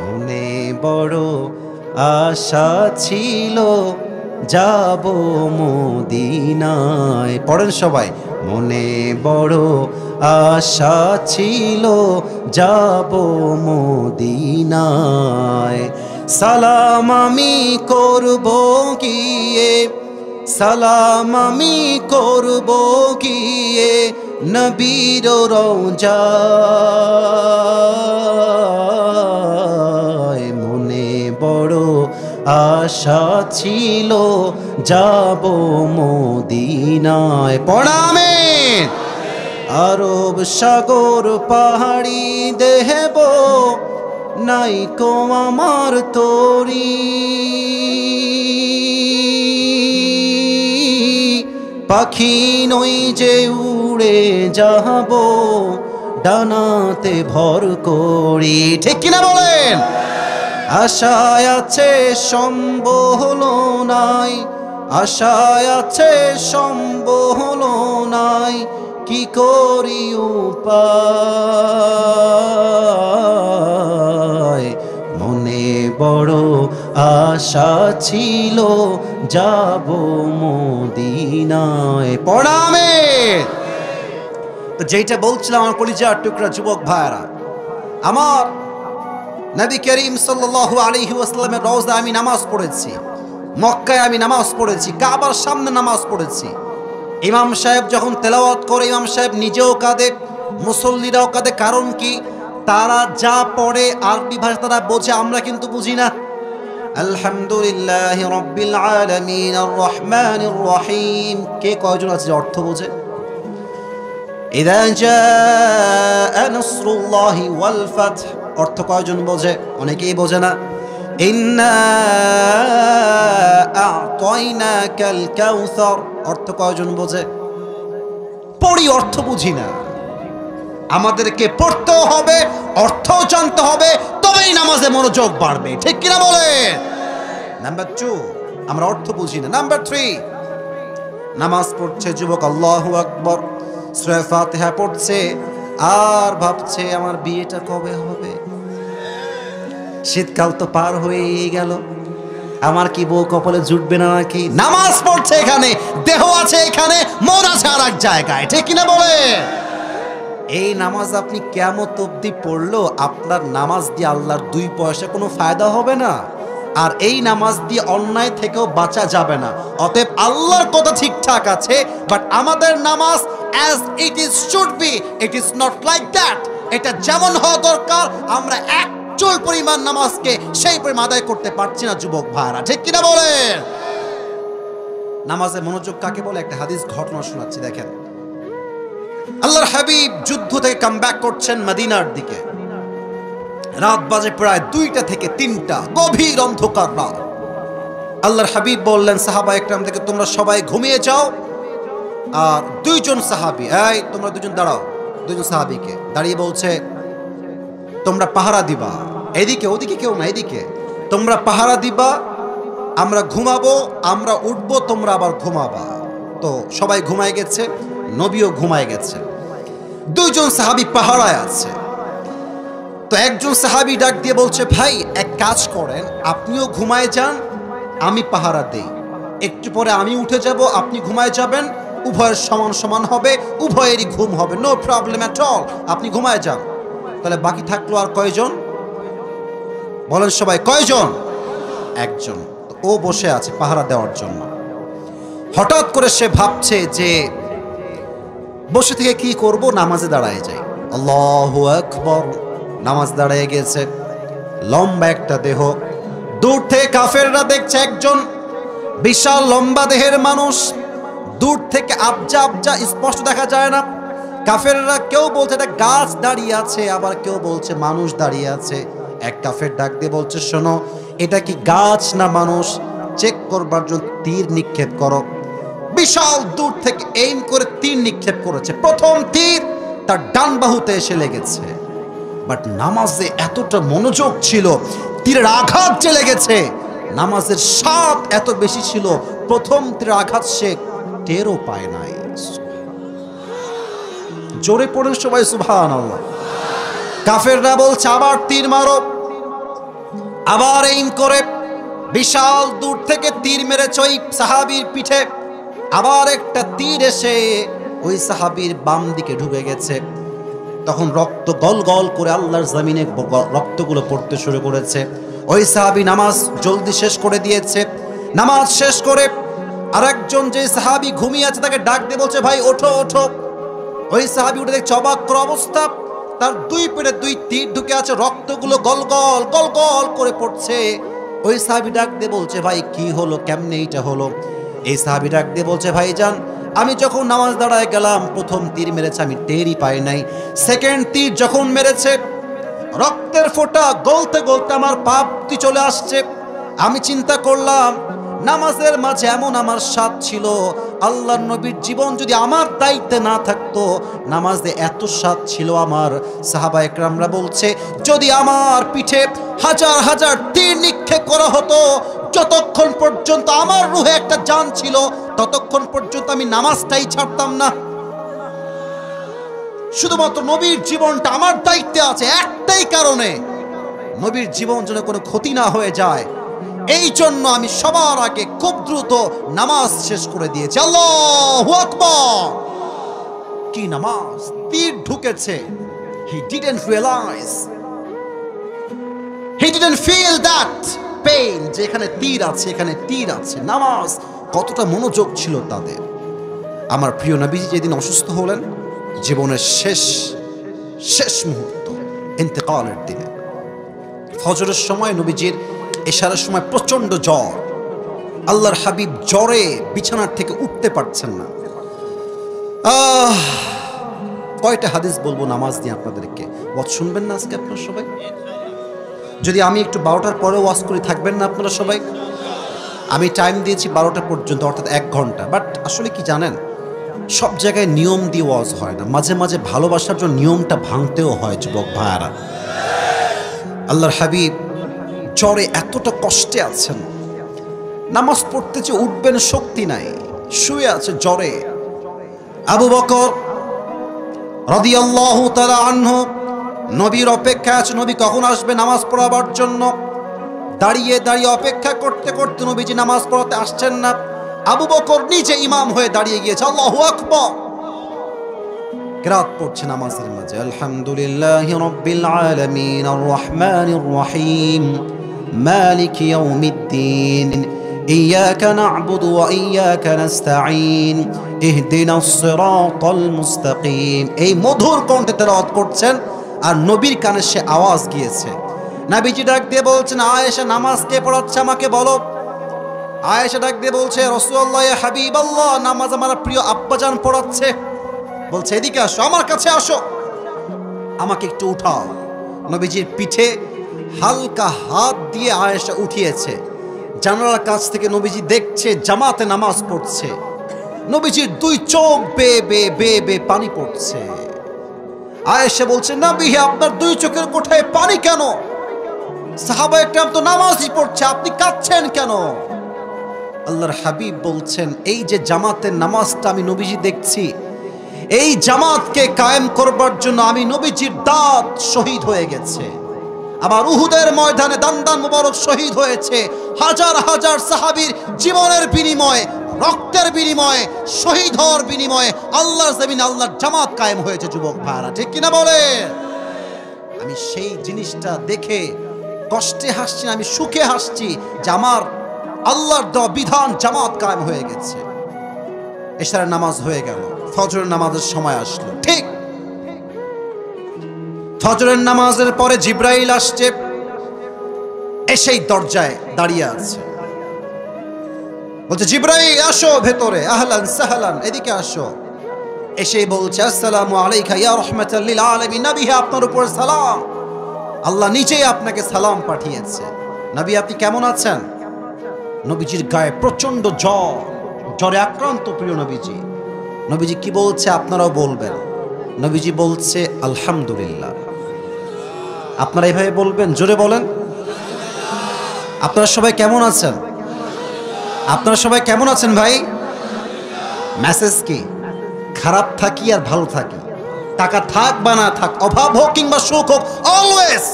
S1: মনে বড় আশা ছিল যাব মদিনায়, পড়েন সবাই। মনে বড় আশা ছিল যাব মদিনায়, সালাম আমি করব গিয়ে, সালাম আমি করব গিয়ে নবীর রওজায়। মনে বড় আশা ছিল যাব মদিনায়। পড়ামে আরব সাগর পাহাড়ি দেহব নাই কো আমার তোরি, পাখি নই যে উড়ে যাব ডানাতে ভর করি। ঠিক কিনা বলেন? আশায় আছে সম্বল নাই, আশায় আছে সম্বল নাই, কি করি উপায়, মনে বড় আশা ছিল যাব মদিনায়। পড়ামে তো যেটা বলছিলাম আমার কলিজার টুকরা যুবক ভাইরা, আমার নবী করিম সাল্লাল্লাহু আলাইহি ওয়াসাল্লামের রওজায় আমি নামাজ পড়েছি, মক্কায় আমি নামাজ পড়েছি, কাবার সামনে নামাজ পড়েছি। ইমাম সাহেব যখন তেলাওয়াত করে ইমাম সাহেব নিজেও কাঁদে, মুসল্লিরাও কাঁদে। কারণ কি? তারা যা পড়ে আরবি ভাষা তারা বোঝে, আমরা কিন্তু বুঝি না। আলহামদুলিল্লাহি রাব্বিল আলামিন আর রহমানির রহিম, কে কয়জন আছে যে অর্থ বোঝে? ইযা জাআ নাসরুল্লাহি ওয়াল ফাতহ, অর্থ কয়জন বোঝে? অনেকেই বোঝে না। ইন্না আ'তাইনাকাল কাউসার, অর্থ কয়জন বোঝে? পড়ি, অর্থ বুঝি না। আমাদেরকে পড়তেও হবে, অর্থও জানতে হবে, তবেই নামাজে মনোযোগ বাড়বে। ঠিক কিনা বলে? নাম্বার 2, আমরা অর্থ বুঝি না। নাম্বার 3, নামাজ পড়ছে যুবক, আল্লাহু আকবার, সূরা ফাতিহা পড়ছে আর ভাবছে আমার বিয়েটা কবে হবে, শীতকাল তো পার হয়েই গেল, আমার কি বউ কপালে জুটবে না নাকি। নামাজ পড়ছে এখানে, দেহ আছে এখানে, মন আছে আর এক জায়গায়। ঠিক কিনা বলে? এই নামাজ আপনি কিয়ামত অবধি পড়লো, আপনার নামাজ দিয়ে আল্লাহর 2 পয়সা কোনো ফায়দা হবে না, আর এই নামাজ দিয়ে অন্যায় থেকেও বাঁচা যাবে না। অতএব আল্লাহর কথা ঠিকঠাক আছে, বাট আমাদের নামাজ as it is should be, it is not like that। এটা যেমন হওয়া দরকার, আমরা এক চুল পরিমাণ নামাজকে সেই পরিমাণ আদায় করতে পারছি না যুবক ভাইরা। ঠিক কিনা বলেন? নামাজে মনোযোগ কাকে বলে? একটা হাদিস ঘটনা শোনাচ্ছি, দেখেন। আল্লাহর হাবিব যুদ্ধ থেকে কাম ব্যাক করছেন মদিনার দিকে, রাত বাজে প্রায় 2টা থেকে 3টা, গভীর অন্ধকার রাত। আল্লাহর হাবিব বললেন সাহাবা একরাম থেকে, তোমরা সবাই ঘুমিয়ে যাও। আর 2 জন সাহাবী, এই তোমরা 2 জন দাঁড়াও, 2 জন সাহাবীকে দাঁড়িয়ে বলছে, তোমরা পাহারা দিবা, এদিকে ওদিকে কেউ না, এদিকে তোমরা পাহারা দিবা, আমরা ঘুমাবো, আমরা উঠবো, তোমরা আবার ঘুমাবা। তো সবাই ঘুমায় গেছে, নবীও ঘুমায় গেছে, 2 জন সাহাবী পাহারায় আছে। তো একজন সাহাবী ডাক দিয়ে বলছে, ভাই এক কাজ করেন, আপনিও ঘুমায় যান, আমি পাহারা দেই, একটু পরে আমি উঠে যাব, আপনি ঘুমায় যাবেন, উভয়ের সমান সমান হবে, উভয়েরই ঘুম হবে, নো প্রবলেম এট অল, আপনি ঘুমায় যান। তাহলে বাকি থাকলো আর কয়জন? বলেন সবাই, কয়জন? একজন। তো ও বসে আছে পাহারা দেওয়ার জন্য। হঠাৎ করে সে ভাবছে যে বসে থেকে কি করব, নামাজে দাঁড়ায় যাই। আল্লাহু আকবার, নামাজ দাঁড়িয়ে গেছে, লম্বা একটা দেহ। দূর থেকে কাফেররা দেখছে একজন বিশাল লম্বা দেহের মানুষ, দূর থেকে আবজা আবজা স্পষ্ট দেখা যায় না। কাফেররা কেউ বলছে এটা গাছ দাঁড়িয়ে আছে, আবার কেউ বলছে মানুষ দাঁড়িয়ে আছে। এক কাফের ডাক দিয়ে বলছে, শোনো, এটা কি গাছ না মানুষ, চেক করবার জন্য তীর নিক্ষেপ করো। বিশাল দূর থেকে এইম করে তীর নিক্ষেপ করেছে। প্রথম তীর তার ডান বাহুতে এসে লেগেছে, বাট নামাজে এতটা মনোযোগ ছিল, তীরের আঘাত যে লেগেছে, নামাজের স্বাদ এত বেশি ছিল, প্রথম তীরের আঘাত সে টেরও পায় নাই। জোরে পড়েন সবাই সুবহানাল্লাহ। কাফেররা বলছে আবার তীর মারো, আবার এইম করে বিশাল দূর থেকে তীর মেরেছে ওই সাহাবীর পিঠে। আবার একটা তীর এসে ওই সাহাবীর বাম দিকে ঢুকে গেছে। তখন রক্ত গল গল করে আল্লাহর জমিনে রক্তগুলো পড়তে শুরু করেছে। ওই সাহাবী নামাজ জলদি শেষ করে দিয়েছে। নামাজ শেষ করে আরেকজন যে সাহাবী ঘুমিয়ে আছে তাকে ডাক দিয়ে বলছে, ভাই ওঠো ওঠো। ওই সাহাবী উঠে দেখছে অবাক করা অবস্থা, তার 2 পেটে 2 তীর ঢুকে আছে, রক্তগুলো গল গল করে পড়ছে। ওই সাহাবী ডাক দিয়ে বলছে, ভাই কি হলো, কেমনে এইটা হলো? এই সাহাবী ডাক দিয়ে বলছে, ভাইজান আমি যখন নামাজ দাঁড়ায় গেলাম, প্রথম তীর মেরেছে আমি টেরই পাই নাই। সেকেন্ড তীর যখন মেরেছে, রক্তের ফোঁটা গলতে গলতে আমার পা অবধি চলে আসছে। আমি চিন্তা করলাম নামাজের মাঝে এমন আমার স্বাদ ছিল, আল্লাহর নবীর জীবন যদি আমার দায়িত্বে না থাকতো, নামাজে এত স্বাদ ছিল আমার। সাহাবা একরামরা বলছে, যদি আমার পিঠে হাজার হাজার তীর নিক্ষেপ করা হতো, যতক্ষণ পর্যন্ত আমার রুহে একটা জান ছিল, ততক্ষণ পর্যন্ত আমি নামাজটাই ছাড়তাম না। শুধুমাত্র নবীর জীবনটা আমার দায়িত্বে আছে একটাই কারণে, নবীর জীবন যেন কোনো ক্ষতি না হয়ে যায়। এই জন্য আমি সবার আগে খুব দ্রুত নামাজ শেষ করে দিয়েছি। আল্লাহু আকবার! কি নামাজ! তীর ঢুকেছে, he didn't realize, he didn't feel that pain, যে এখানে তীর আছে, এখানে তীর আছে। নামাজ কতটা মনোযোগ ছিল তাদের। আমার প্রিয় নবীজি যেদিন অসুস্থ হলেন, জীবনের শেষ মুহূর্ত, ইন্তেকালের দিনে, ফজরের সময় নবীজির এশারের সময় প্রচন্ড জ্বর। আল্লাহর হাবিব জ্বরে বিছানার থেকে উঠতে পারছেন না। কয়টা হাদিস বলবো নামাজ নিয়ে আপনাদেরকে, ওয়াজ শুনবেন না আজকে আপনারা সবাই? যদি আমি একটু 12টার পরে ওয়াজ করি, থাকবেন না আপনারা সবাই? আমি টাইম দিয়েছি 12টা পর্যন্ত, অর্থাৎ 1 ঘন্টা। বাট আসলে কি জানেন, সব জায়গায় নিয়ম দিয়ে ওয়াজ হয় না, মাঝে মাঝে ভালোবাসার জন্য নিয়মটা ভাঙতেও হয় যুবক ভাইয়ারা। আল্লাহর হাবিব জ্বরে এতটা কষ্টে আছেন, নামাজ পড়তে যে উঠবেন শক্তি নাই, শুয়ে আছে জ্বরে। আবু বকর রাদিয়াল্লাহু তাআলা আনহু নবীর অপেক্ষা আছে, নবী কখন আসবে নামাজ পড়াবার জন্য। দাঁড়িয়ে দাঁড়িয়ে অপেক্ষা করতে করতে নবীজি নামাজ পড়াতে আসছেন না। আবু বকর নিজে ইমাম হয়ে দাঁড়িয়ে গিয়েছে। আল্লাহু আকবার! কিরাত পড়ছে নামাজের মাঝে, আলহামদুলিল্লাহি রাব্বিল আলামিন আর রহমানির রহিম মালিকি ইয়াউমিদ্দিন ইয়্যাকা না'বুদু ওয়া ইয়্যাকা নাস্তাঈন ইহদিনাস সিরাতাল মুস্তাকিম। এই মধুর কণ্ঠে তেলাওয়াত করছেন আর নবীর কানে সে আওয়াজ গিয়েছে। নবীজি ডাক দিয়ে বলছেন, আয়েশা নামাজ কে পড়াচ্ছে আমাকে বলো। আয়েশা ডাক দিয়ে বলছে, রাসূলুল্লাহ ইয়া হাবিবাল্লাহ, নামাজ আমার প্রিয় আব্বাজান পড়াচ্ছে। বলছে, এদিকে আসো, আমার কাছে আসো, আমাকে একটু উঠাও। নবীজির পিঠে হালকা হাত দিয়ে আয়েশা উঠিয়েছে। জানালার কাছ থেকে নবীজি দেখছে জামাতে নামাজ পড়ছে। নবীজির 2 চোখ বেয়ে বেয়ে বেয়ে বেয়ে পানি পড়ছে। আয়েশা বলছে, নবী হে, আপনার 2 চোখের কোঠায় পানি কেন? সাহাবা একরাম তো নামাজই পড়ছে, আপনি কাঁদছেন কেন? আল্লাহর হাবিব বলছেন, এই যে জামাতের নামাজটা আমি নবীজি দেখছি, এই জামাতকে কায়েম করবার জন্য আমি নবীজির দাঁত শহীদ হয়ে গেছে। আবার উহুদের ময়দানে দান্দান মুবারক শহীদ হয়েছে। হাজার হাজার সাহাবীর জীবনের বিনিময়ে, রক্তের বিনিময়ে, শহীদ হওয়ার বিনিময়ে আল্লাহর জমিনে আল্লাহর জামাত কায়েম হয়েছে। যুবক ভাইরা, ঠিক কিনা বলে? আমি সেই জিনিসটা দেখে কষ্টে হাসছি, আমি সুখে হাসছি যে আমার আল্লাহর দেওয়া বিধান জামাত কায়েম হয়ে গেছে। এশারের নামাজ হয়ে গেল, ফজরের নামাজের সময় আসলো। ঠিক ফজরের নামাজের পরে জিব্রাইল আসছে, এসেই দরজায় দাঁড়িয়ে আছে। বলছে, জিব্রাইল আসো ভেতরে, আহলান সাহলান, এদিকে আসো। এসেই বলছে, আসসালামু আলাইকা ইয়া রাহমাতাল লিল আলামিন, নবী হে, আপনার উপর সালাম। আল্লাহ নিজেই আপনাকে সালাম পাঠিয়েছে। নবী, আপনি কেমন আছেন? নবীজির গায়ে প্রচন্ড জ্বর, জ্বরে আক্রান্ত প্রিয় নবীজি। নবীজি কি বলছে আপনারাও বলবেন। নবীজি বলছে, আলহামদুলিল্লাহ। আপনারা এইভাবে বলবেন, জোরে বলেন। আপনারা সবাই কেমন আছেন? আপনারা সবাই কেমন আছেন ভাই? মেসেজ কি? খারাপ থাকি আর ভালো থাকি, টাকা থাক বা না থাক, অভাব হোক কিংবা সুখ হোক, অলওয়েজ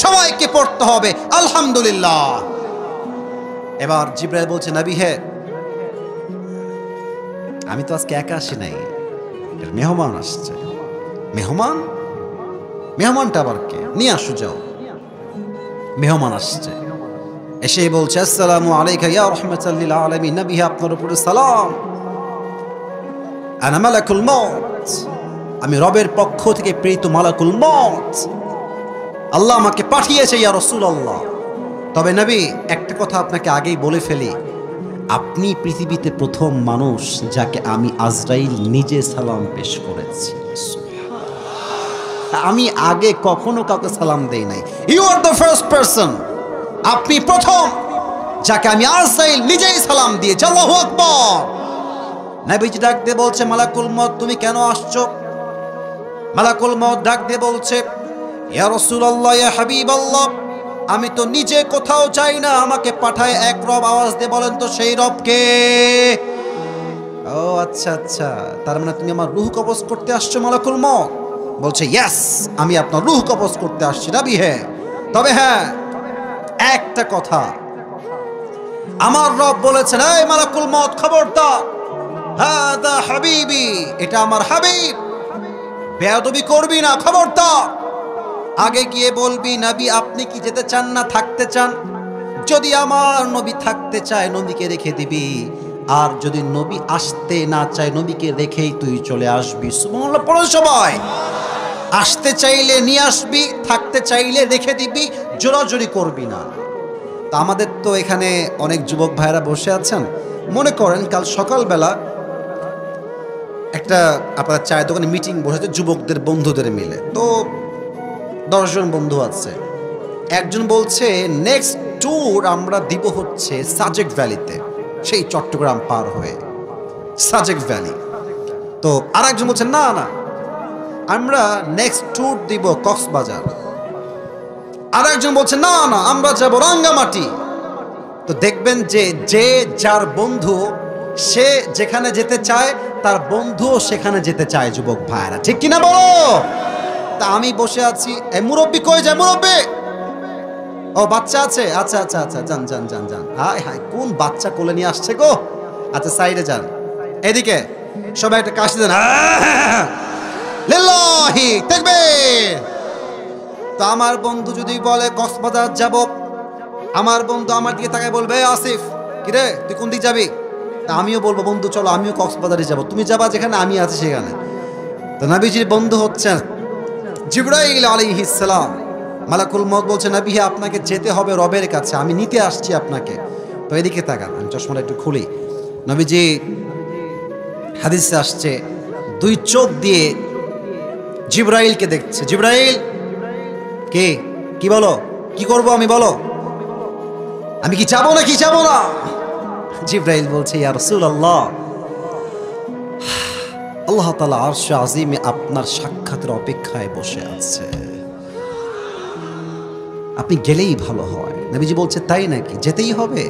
S1: সবাইকে পড়তে হবে আলহামদুলিল্লাহ। এবার জিব্রাইল বলছে, নবী হে, আমি তো আজকে একা আসি নাই, মেহমান আসছে। মেহমান? মেহমানটা আবার কে? নিয়ে আসো, যাও। মেহমান আসছে। এসেই বলছে, আসসালামু আলাইকা ইয়া রাহমাতাল লিল আলামিন, নবী হে, আপনার উপরে সালাম। আনা মালাকুল মউত, আমি রবের পক্ষ থেকে প্রেরিত মালাকুল মউত। আল্লাহ আমাকে পাঠিয়েছে ইয়া রাসূলুল্লাহ। তবে নবী, একটা কথা আপনাকে আগেই বলে ফেলি, আপনি পৃথিবীতে প্রথম মানুষ যাকে আমি আজরাইল নিজে সালাম পেশ করেছি। আমি আগে কখনো কাউকে সালাম দেই নাই। You are the first person, আপনি প্রথম যাকে আমি আজরাইল নিজেই সালাম দিয়েছি। আল্লাহু আকবার। নবীজি ডাক দিয়ে বলছে, মালাকুল মউত তুমি কেন আসছো? মালাকুল মউত ডাক দিয়ে বলছে, ইয়া রাসূলুল্লাহ, ইয়া হাবিবাল্লাহ, আমি তো নিজে কোথাও যাই না, আমাকে পাঠায় এক রব। আওয়াজ দিয়ে বলেন তো সেই রব কে? ও আচ্ছা আচ্ছা, তার মানে তুমি আমার রূহ কবজ করতে আসছো মালাকুল মউত? বলছে ইয়েস, আমি আপনার রূহ কবজ করতে আসছি নবী। হ্যাঁ, তবে হ্যাঁ একটা কথা, আমার রব বলেছেন, এই মালাকুল মউত খবরদার, হাদা হাবিবি, এটা আমার হাবিব, বেয়াদবি করবি না, খবরদার। আগে গিয়ে বলবি, নবী আপনি কি যেতে চান না থাকতে চান? যদি আমার নবী থাকতে চায় নবীকে রেখে দিবি, আর যদি নবী আসতে না চায় নবীকে রেখেই তুই চলে আসবি। সুবহানাল্লাহ পড়ো সবাই। আসতে চাইলে নিয়ে আসবি, থাকতে চাইলে রেখে দিবি, জোরাজুরি করবি না। তা আমাদের তো এখানে অনেক যুবক ভাইরা বসে আছেন, মনে করেন কাল সকালবেলা একটা আপনার চায়ের দোকানে মিটিং বসেছে যুবকদের বন্ধুদের মিলে। তো 10 জন বন্ধু আছে। একজন বলছে নেক্সট ট্যুর আমরা দিব হচ্ছে সাজেক ভ্যালিতে, সেই চট্টগ্রাম পার হয়ে সাজেক ভ্যালি। তো আর একজন বলছে না না, আমরা নেক্সট ট্যুর দিব কক্সবাজার। আর একজন বলছে না না, আমরা যাব রাঙ্গামাটি। তো দেখবেন যে যে যার বন্ধু সে যেখানে যেতে চায় তার বন্ধুও সেখানে যেতে চায়। যুবক ভাইরা ঠিক কিনা বলো? তা আমি বসে আছি, এই মুরব্বি কই যায়? মুরব্বি, ও বাচ্চা আছে, আচ্ছা আচ্ছা আচ্ছা, যান যান যান যান। হায় হায়, কোন বাচ্চা কোলে নিয়ে আসছে গো? আচ্ছা সাইডে যান, এদিকে সবাই একটা কাশি দেন, লিল্লাহি তাকবীর। তো আমার বন্ধু যদি বলে কক্সবাজার যাব, আমার বন্ধু আমার দিকে তাকায় বলবে, আসিফ কিরে তুই কোন দিক যাবি? তা আমিও বলবো, বন্ধু চলো আমিও কক্সবাজারে যাব। তুমি যাবা যেখানে, আমি আছি সেখানে। তো নবীজির বন্ধু হচ্ছেন জিবরাইল আলাইহিস সালাম। মালাকুল মউত বলছে, নবী আপনাকে যেতে হবে রবের কাছে, আমি নিতে আসছি আপনাকে। তো এদিকে তাকান, আমি চশমাটা একটু খুলি। নবীজি হাদিসে আসছে, দুই চোখ দিয়ে জিবরাইলকে দেখছে। জিবরাইল কে? কি বলো, কি করব আমি, বলো আমি কি যাবো না কি যাবো না? জিবরাইল বলছে, ইয়া রাসূলুল্লাহ, আল্লাহ তাআলা আরশে আজিমে আপনার সাক্ষাতের অপেক্ষায় বসে আছে, আপনি গেলেই ভালো হয়। নবীজি বলছে, তাই নাকি, যেতেই হবে?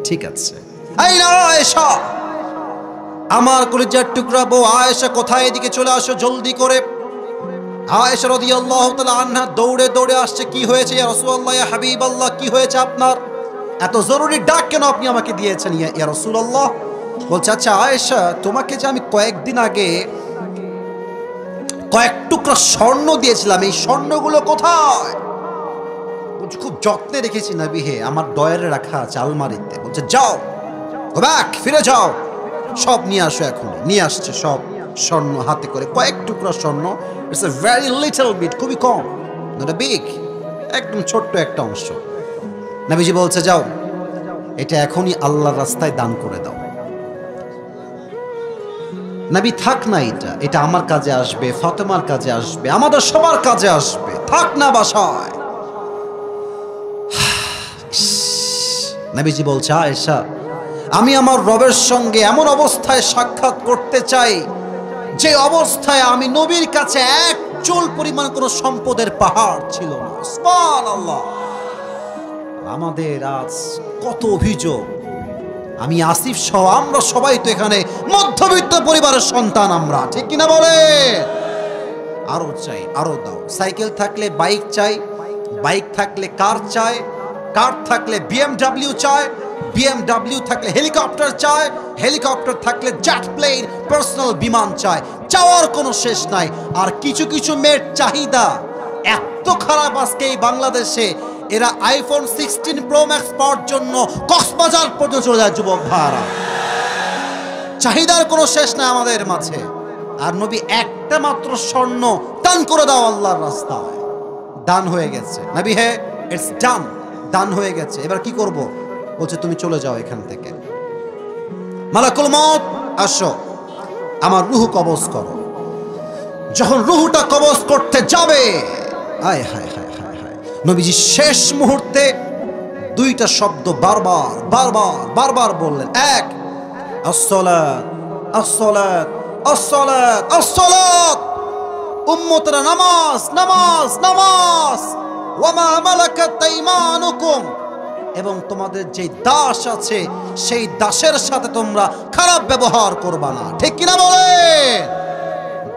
S1: ঠিক আছে। এই না আয়েশা, আমার কলিজার টুকরা বউ আয়েশা কোথায়? এদিকে চলে আসো জলদি করে। আয়েশা রাদিয়াল্লাহু তাআলা আনহা দৌড়ে দৌড়ে আসছে। কি হয়েছে ইয়া রাসূলুল্লাহ, ইয়া হাবিবাল্লাহ, কি হয়েছে আপনার? এত জরুরি ডাক কেন আপনি আমাকে দিয়েছেন ইয়া রাসূলুল্লাহ? বলছে, আচ্ছা আয়েশা, তোমাকে যে আমি কয়েকদিন আগে কয়েক টুকরা স্বর্ণ দিয়েছিলাম, এই স্বর্ণগুলো কোথায়? বলছে, খুব যত্নে রেখেছি নবী হে, আমার ডয়ারে রাখা আছে আলমারিতে। বলছে, যাও গো ব্যাক, ফিরে যাও, সব নিয়ে আসো এখন। নিয়ে আসছে সব স্বর্ণ হাতে করে, কয়েক টুকরা স্বর্ণ। It's a very little bit, খুবই কম, নট এ বিগ, একদম ছোট্ট একটা অংশ। নবীজি বলছে, যাও এটা এখনই আল্লাহর রাস্তায় দান করে দাও। নবী, থাক না, এটা এটা আমার কাজে আসবে, ফাতেমার কাজে আসবে, আমাদের সবার কাজে আসবে, থাক না বাসায়। নবীজি বলছে, আয়েশা, আমি আমার রবের সঙ্গে এমন অবস্থায় সাক্ষাৎ করতে চাই যে অবস্থায় আমি নবীর কাছে এক চুল পরিমাণ কোনো সম্পদের পাহাড় ছিল না। সুবহানাল্লাহ। আমাদের আজ কত অভিযোগ, আমি আসিফ সহ আমরা সবাই তো এখানে মধ্যবিত্ত পরিবারের সন্তান আমরা, ঠিক কিনা বলে? আরো চাই, আরো দাও। সাইকেল থাকলে বাইক চাই, বাইক থাকলে কার চাই, কার থাকলে বিএমডব্লিউ চাই, বিএমডব্লিউ থাকলে হেলিকপ্টার চায়, হেলিকপ্টার থাকলে জেট প্লেন, পার্সোনাল বিমান চায়। চাওয়ার কোনো শেষ নাই। আর কিছু কিছু মেয়ের চাহিদা এত খারাপ আজকে এই বাংলাদেশে, এরা আইফোন 16 প্রো ম্যাক্স পাওয়ার জন্য কক্সবাজার পর্যন্ত চলে যায়। যুবক ভাইরা, চাহিদার কোনো শেষ নাই আমাদের মাঝে। আর নবী একটা মাত্র স্বর্ণ দান করে দাও আল্লাহর রাস্তায়, দান হয়ে গেছে। নবী হে, ইটস ডান, দান হয়ে গেছে, এবার কি করব? বলছে তুমি চলে যাও এখান থেকে, মালাকুল মউত আসো, আমার রূহ কবজ করো। যখন রূহটা কবজ করতে যাবে, হায় হায় হায় হায় হায়, নবীজি শেষ মুহূর্তে দুইটা শব্দ বারবার বারবার বারবার বললেন। এক, আসসালাত আসসালাত আসসালাত আসসালাত, উম্মতরা নামাজ নামাজ নামাজ, ওয়ামা মালাকাত আইমানুকুম, এবং তোমাদের যে দাস আছে সেই দাসের সাথে তোমরা খারাপ ব্যবহার করবা না। ঠিক কিনা বলেন?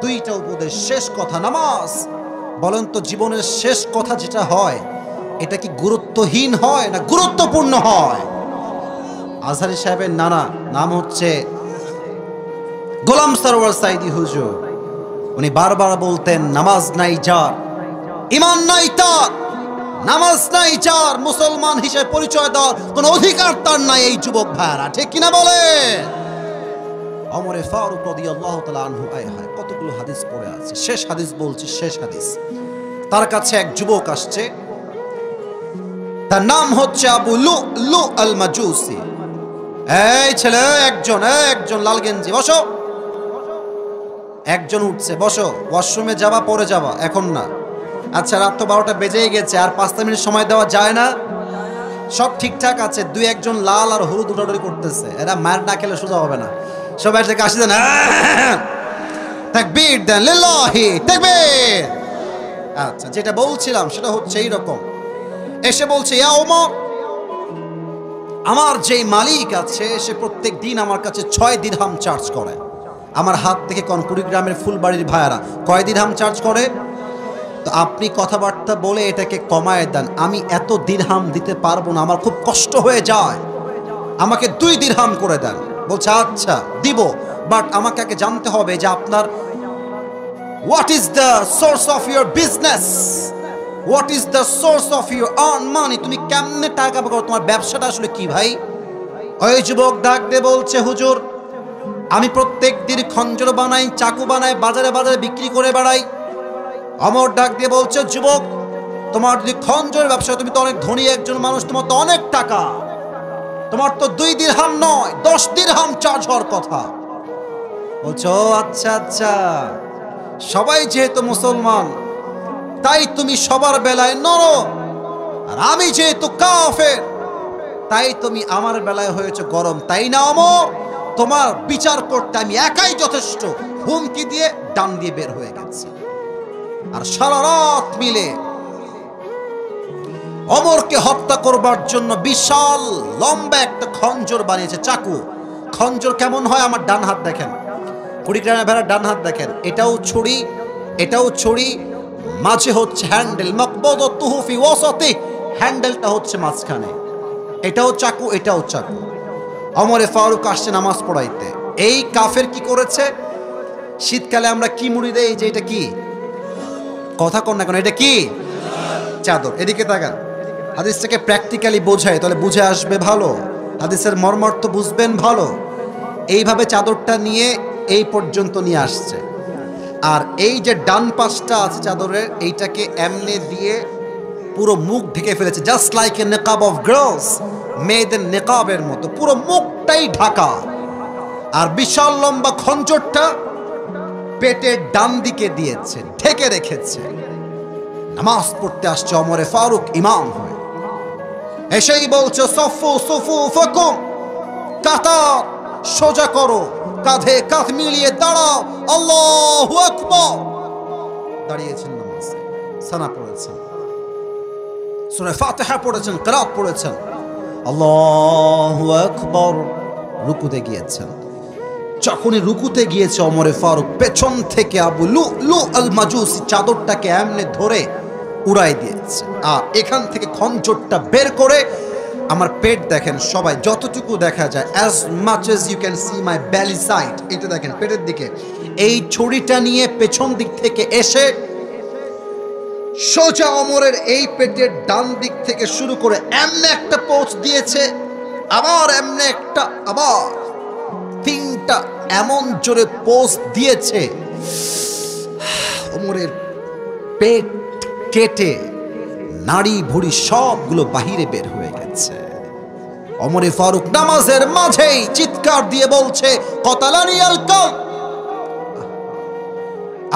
S1: দুইটা উপদেশ, শেষ কথা নামাজ। বলেন তো জীবনের শেষ কথা যেটা হয়, এটা কি গুরুত্বহীন হয় না গুরুত্বপূর্ণ হয়? আজহারী সাহেবের নানা নাম হচ্ছে গোলাম সরওয়ার সাইদি হুজুর। উনি বারবার বলতেন, নামাজ নাই যার, ঈমান নাই তার, নামাজ নাই যার, মুসলমান হিসেবে পরিচয় দেওয়ার কোনো অধিকার তার নাই। এই যুবক ভাইরা ঠিক কিনা বলে? ওমর ফারুক রাদিয়াল্লাহু তাআলা আনহু, আয় হায় কতগুলো হাদিস পড়ে আছে, শেষ হাদিস বলছি, শেষ হাদিস। তার কাছে এক যুবক আসছে, তার নাম হচ্ছে আবু লুলু আল মাজুসি। এই ছেলে, একজন লাল গেঞ্জি, বসো। একজন উঠছে, বসো, ওয়াশরুমে যাবা, পরে যাবা, এখন না। আচ্ছা, রাত তো 12টা বেজেই গেছে, আর 5 মিনিট সময় দেওয়া যায় না? সব ঠিকঠাক আছে, দুই একজন লাল আর হলুদ উঠাউঠি করতেছে, এরা মার না খেলে সোজা হবে না। সবাই থেকে আসি দেন, তাকবীর দেন, লিল্লাহি তাকবীর। আচ্ছা, যেটা বলছিলাম সেটা হচ্ছে এইরকম। এসে বলছে, ইয়া ওমর, আমার যেই মালিক আছে সে প্রত্যেক দিন আমার কাছে 6 দিরহাম চার্জ করে। আমার হাত থেকে কুড়িগ্রামের ফুলবাড়ির ভাইয়ারা কয় দিরহাম চার্জ করে? তো আপনি কথাবার্তা বলে এটাকে কমায় দেন, আমি এত দিরহাম দিতে পারবো না, আমার খুব কষ্ট হয়ে যায়, আমাকে 2 দিরহাম করে দেন। বলছে আচ্ছা দিব, বাট আমাকে আগে জানতে হবে যে আপনার what is the source of your business, what is the source of your earn money, তুমি কেমনে টাকা পাও, তোমার ব্যবসাটা আসলে কি ভাই? ওই যুবক ডাক দিয়ে বলছে, হুজুর আমি প্রত্যেক দিন খঞ্জর বানাই, চাকু বানাই, বাজারে বাজারে বিক্রি করে বেড়াই। ওমর ডাক দিয়ে বলছে, যুবক তোমার যদি খঞ্জরের ব্যবসা, তুমি তো অনেক ধনী একজন মানুষ, তোমার তো অনেক টাকা, তোমার তো 2 দিরহাম নয় 10 দিরহাম চার্জ হওয়ার কথা। বলছো আচ্ছা আচ্ছা, সবাই যেহেতু মুসলমান তাই তুমি সবার বেলায় নরম, আর আমি যেহেতু কাফের তাই তুমি আমার বেলায় হয়েছে গরম, তাই না ওমর? তোমার বিচার করতে আমি একাই যথেষ্ট। হুমকি দিয়ে ডান দিয়ে বের হয়ে গেছে। আর সারা রাত মিলে ওমরকে হত্যা করবার জন্য বিশাল লম্বা একটা খঞ্জর বানিয়েছে, চাকু। খঞ্জর কেমন হয় আমার ডান হাত দেখেন, কুড়িগ্রামের ভেড়ার ডান হাত দেখেন, এটাও ছুরি, এটাও ছুরি, মাঝে হচ্ছে হ্যান্ডেল, মাকবুদাতুহু ফি ওয়াসাতি, হ্যান্ডেলটা হচ্ছে মাঝখানে। এটাও চাকু, এটাও চাকু। ওমরে ফারুক আসছে নামাজ পড়াইতে। এই কাফের কি করেছে? শীতকালে আমরা কি মুড়ি দেই, যে এটা কি, কথা কন না কেন, এটা কি? চাদর। এদিকে তাকান, হাদিসটাকে প্র্যাকটিক্যালি বোঝায়, তাহলে বুঝে আসবে ভালো, হাদিসের মর্মার্থ বুঝবেন ভালো। এইভাবে চাদরটা নিয়ে এই পর্যন্ত নিয়ে আসছে, আর এই যে ডান পাশটা আছে চাদরের, এইটাকে এমনে দিয়ে পুরো মুখ ঢেকে ফেলেছে, জাস্ট লাইক এ নিকাব অফ গার্লস, মেয়েদের নিকাবের মতো পুরো মুখটাই ঢাকা। আর বিশাল লম্বা খঞ্জরটা পেটের ডান দিকে দিয়েছে, ঢেকে রেখেছে। নামাজ পড়তে আসছে ওমরে ফারুক ইমাম হয়ে, এসেই বলছে, সফু সুফু ফাকুম, কাতার সোজা করো, কাঁধে কাঁধ মিলিয়ে দাঁড়াও, আল্লাহু আকবার। দাঁড়িয়েছেন নামাজে, সানা পড়েছেন, সূরা ফাতিহা পড়েছেন, কিরাত পড়েছেন, আল্লাহু আকবার। রুকুতে গিয়েছেন। যখনই রুকুতে গিয়েছে ওমরে ফারুক পেছন থেকে আবু লুলু আল মাজুসি চাদরটাকে এমনি ধরে উড়াই দিয়েছে, আর এখান থেকে খঞ্জরটা বের করে, আমার পেট দেখেন সবাই, যতটুকু দেখা যায়, as much as you can see my belly side, এটা দেখেন পেটের দিকে, এই ছুরিটা নিয়ে পেছন দিক থেকে এসে সোজা ওমরের এই পেটের ডান দিক থেকে শুরু করে এমনে একটা পোঁচ দিয়েছে, আবার এমনে একটা, আবার 3টা এমন জোরে পোঁচ দিয়েছে, ওমরের পেট কেটে নারী ভুড়ি সবগুলো বাহিরে বের হয়ে গেছে। ওমরে ফারুক নামাজের মাঝেই চিৎকার দিয়ে বলছে, কতালানি আল কাল,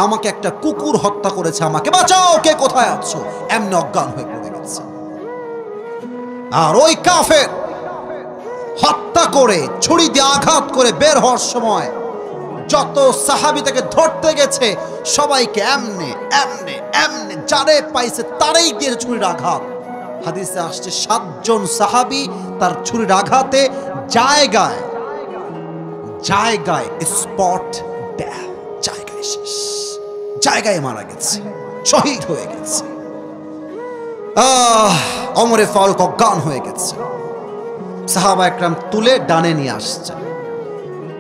S1: আমাকে একটা কুকুর হত্যা করেছে, আমাকে বাঁচাও, কে কোথায় আছো? এমনি অজ্ঞান হয়ে পড়ে গেছে। আর ওই কাফের হত্যা করে ছুরি দিয়ে আঘাত করে বের হওয়ার সময় যত সাহাবী তাকে ধরতে গেছে সবাইকে এমনে এমনে এমনে যারে পাইছে তারেই দিয়ে ছুরির আঘাত। হাদিসে আসছে 7 জন সাহাবী তার ছুরির আঘাতে জায়গায় জায়গায় স্পট ডেথ, জায়গায় শেষ, জায়গায় মারা গেছে, শহীদ হয়ে গেছে। ওমরে ফারুক অজ্ঞান হয়ে গেছে। সাহাবা একরাম তুলে ডানে নিয়ে আসছে,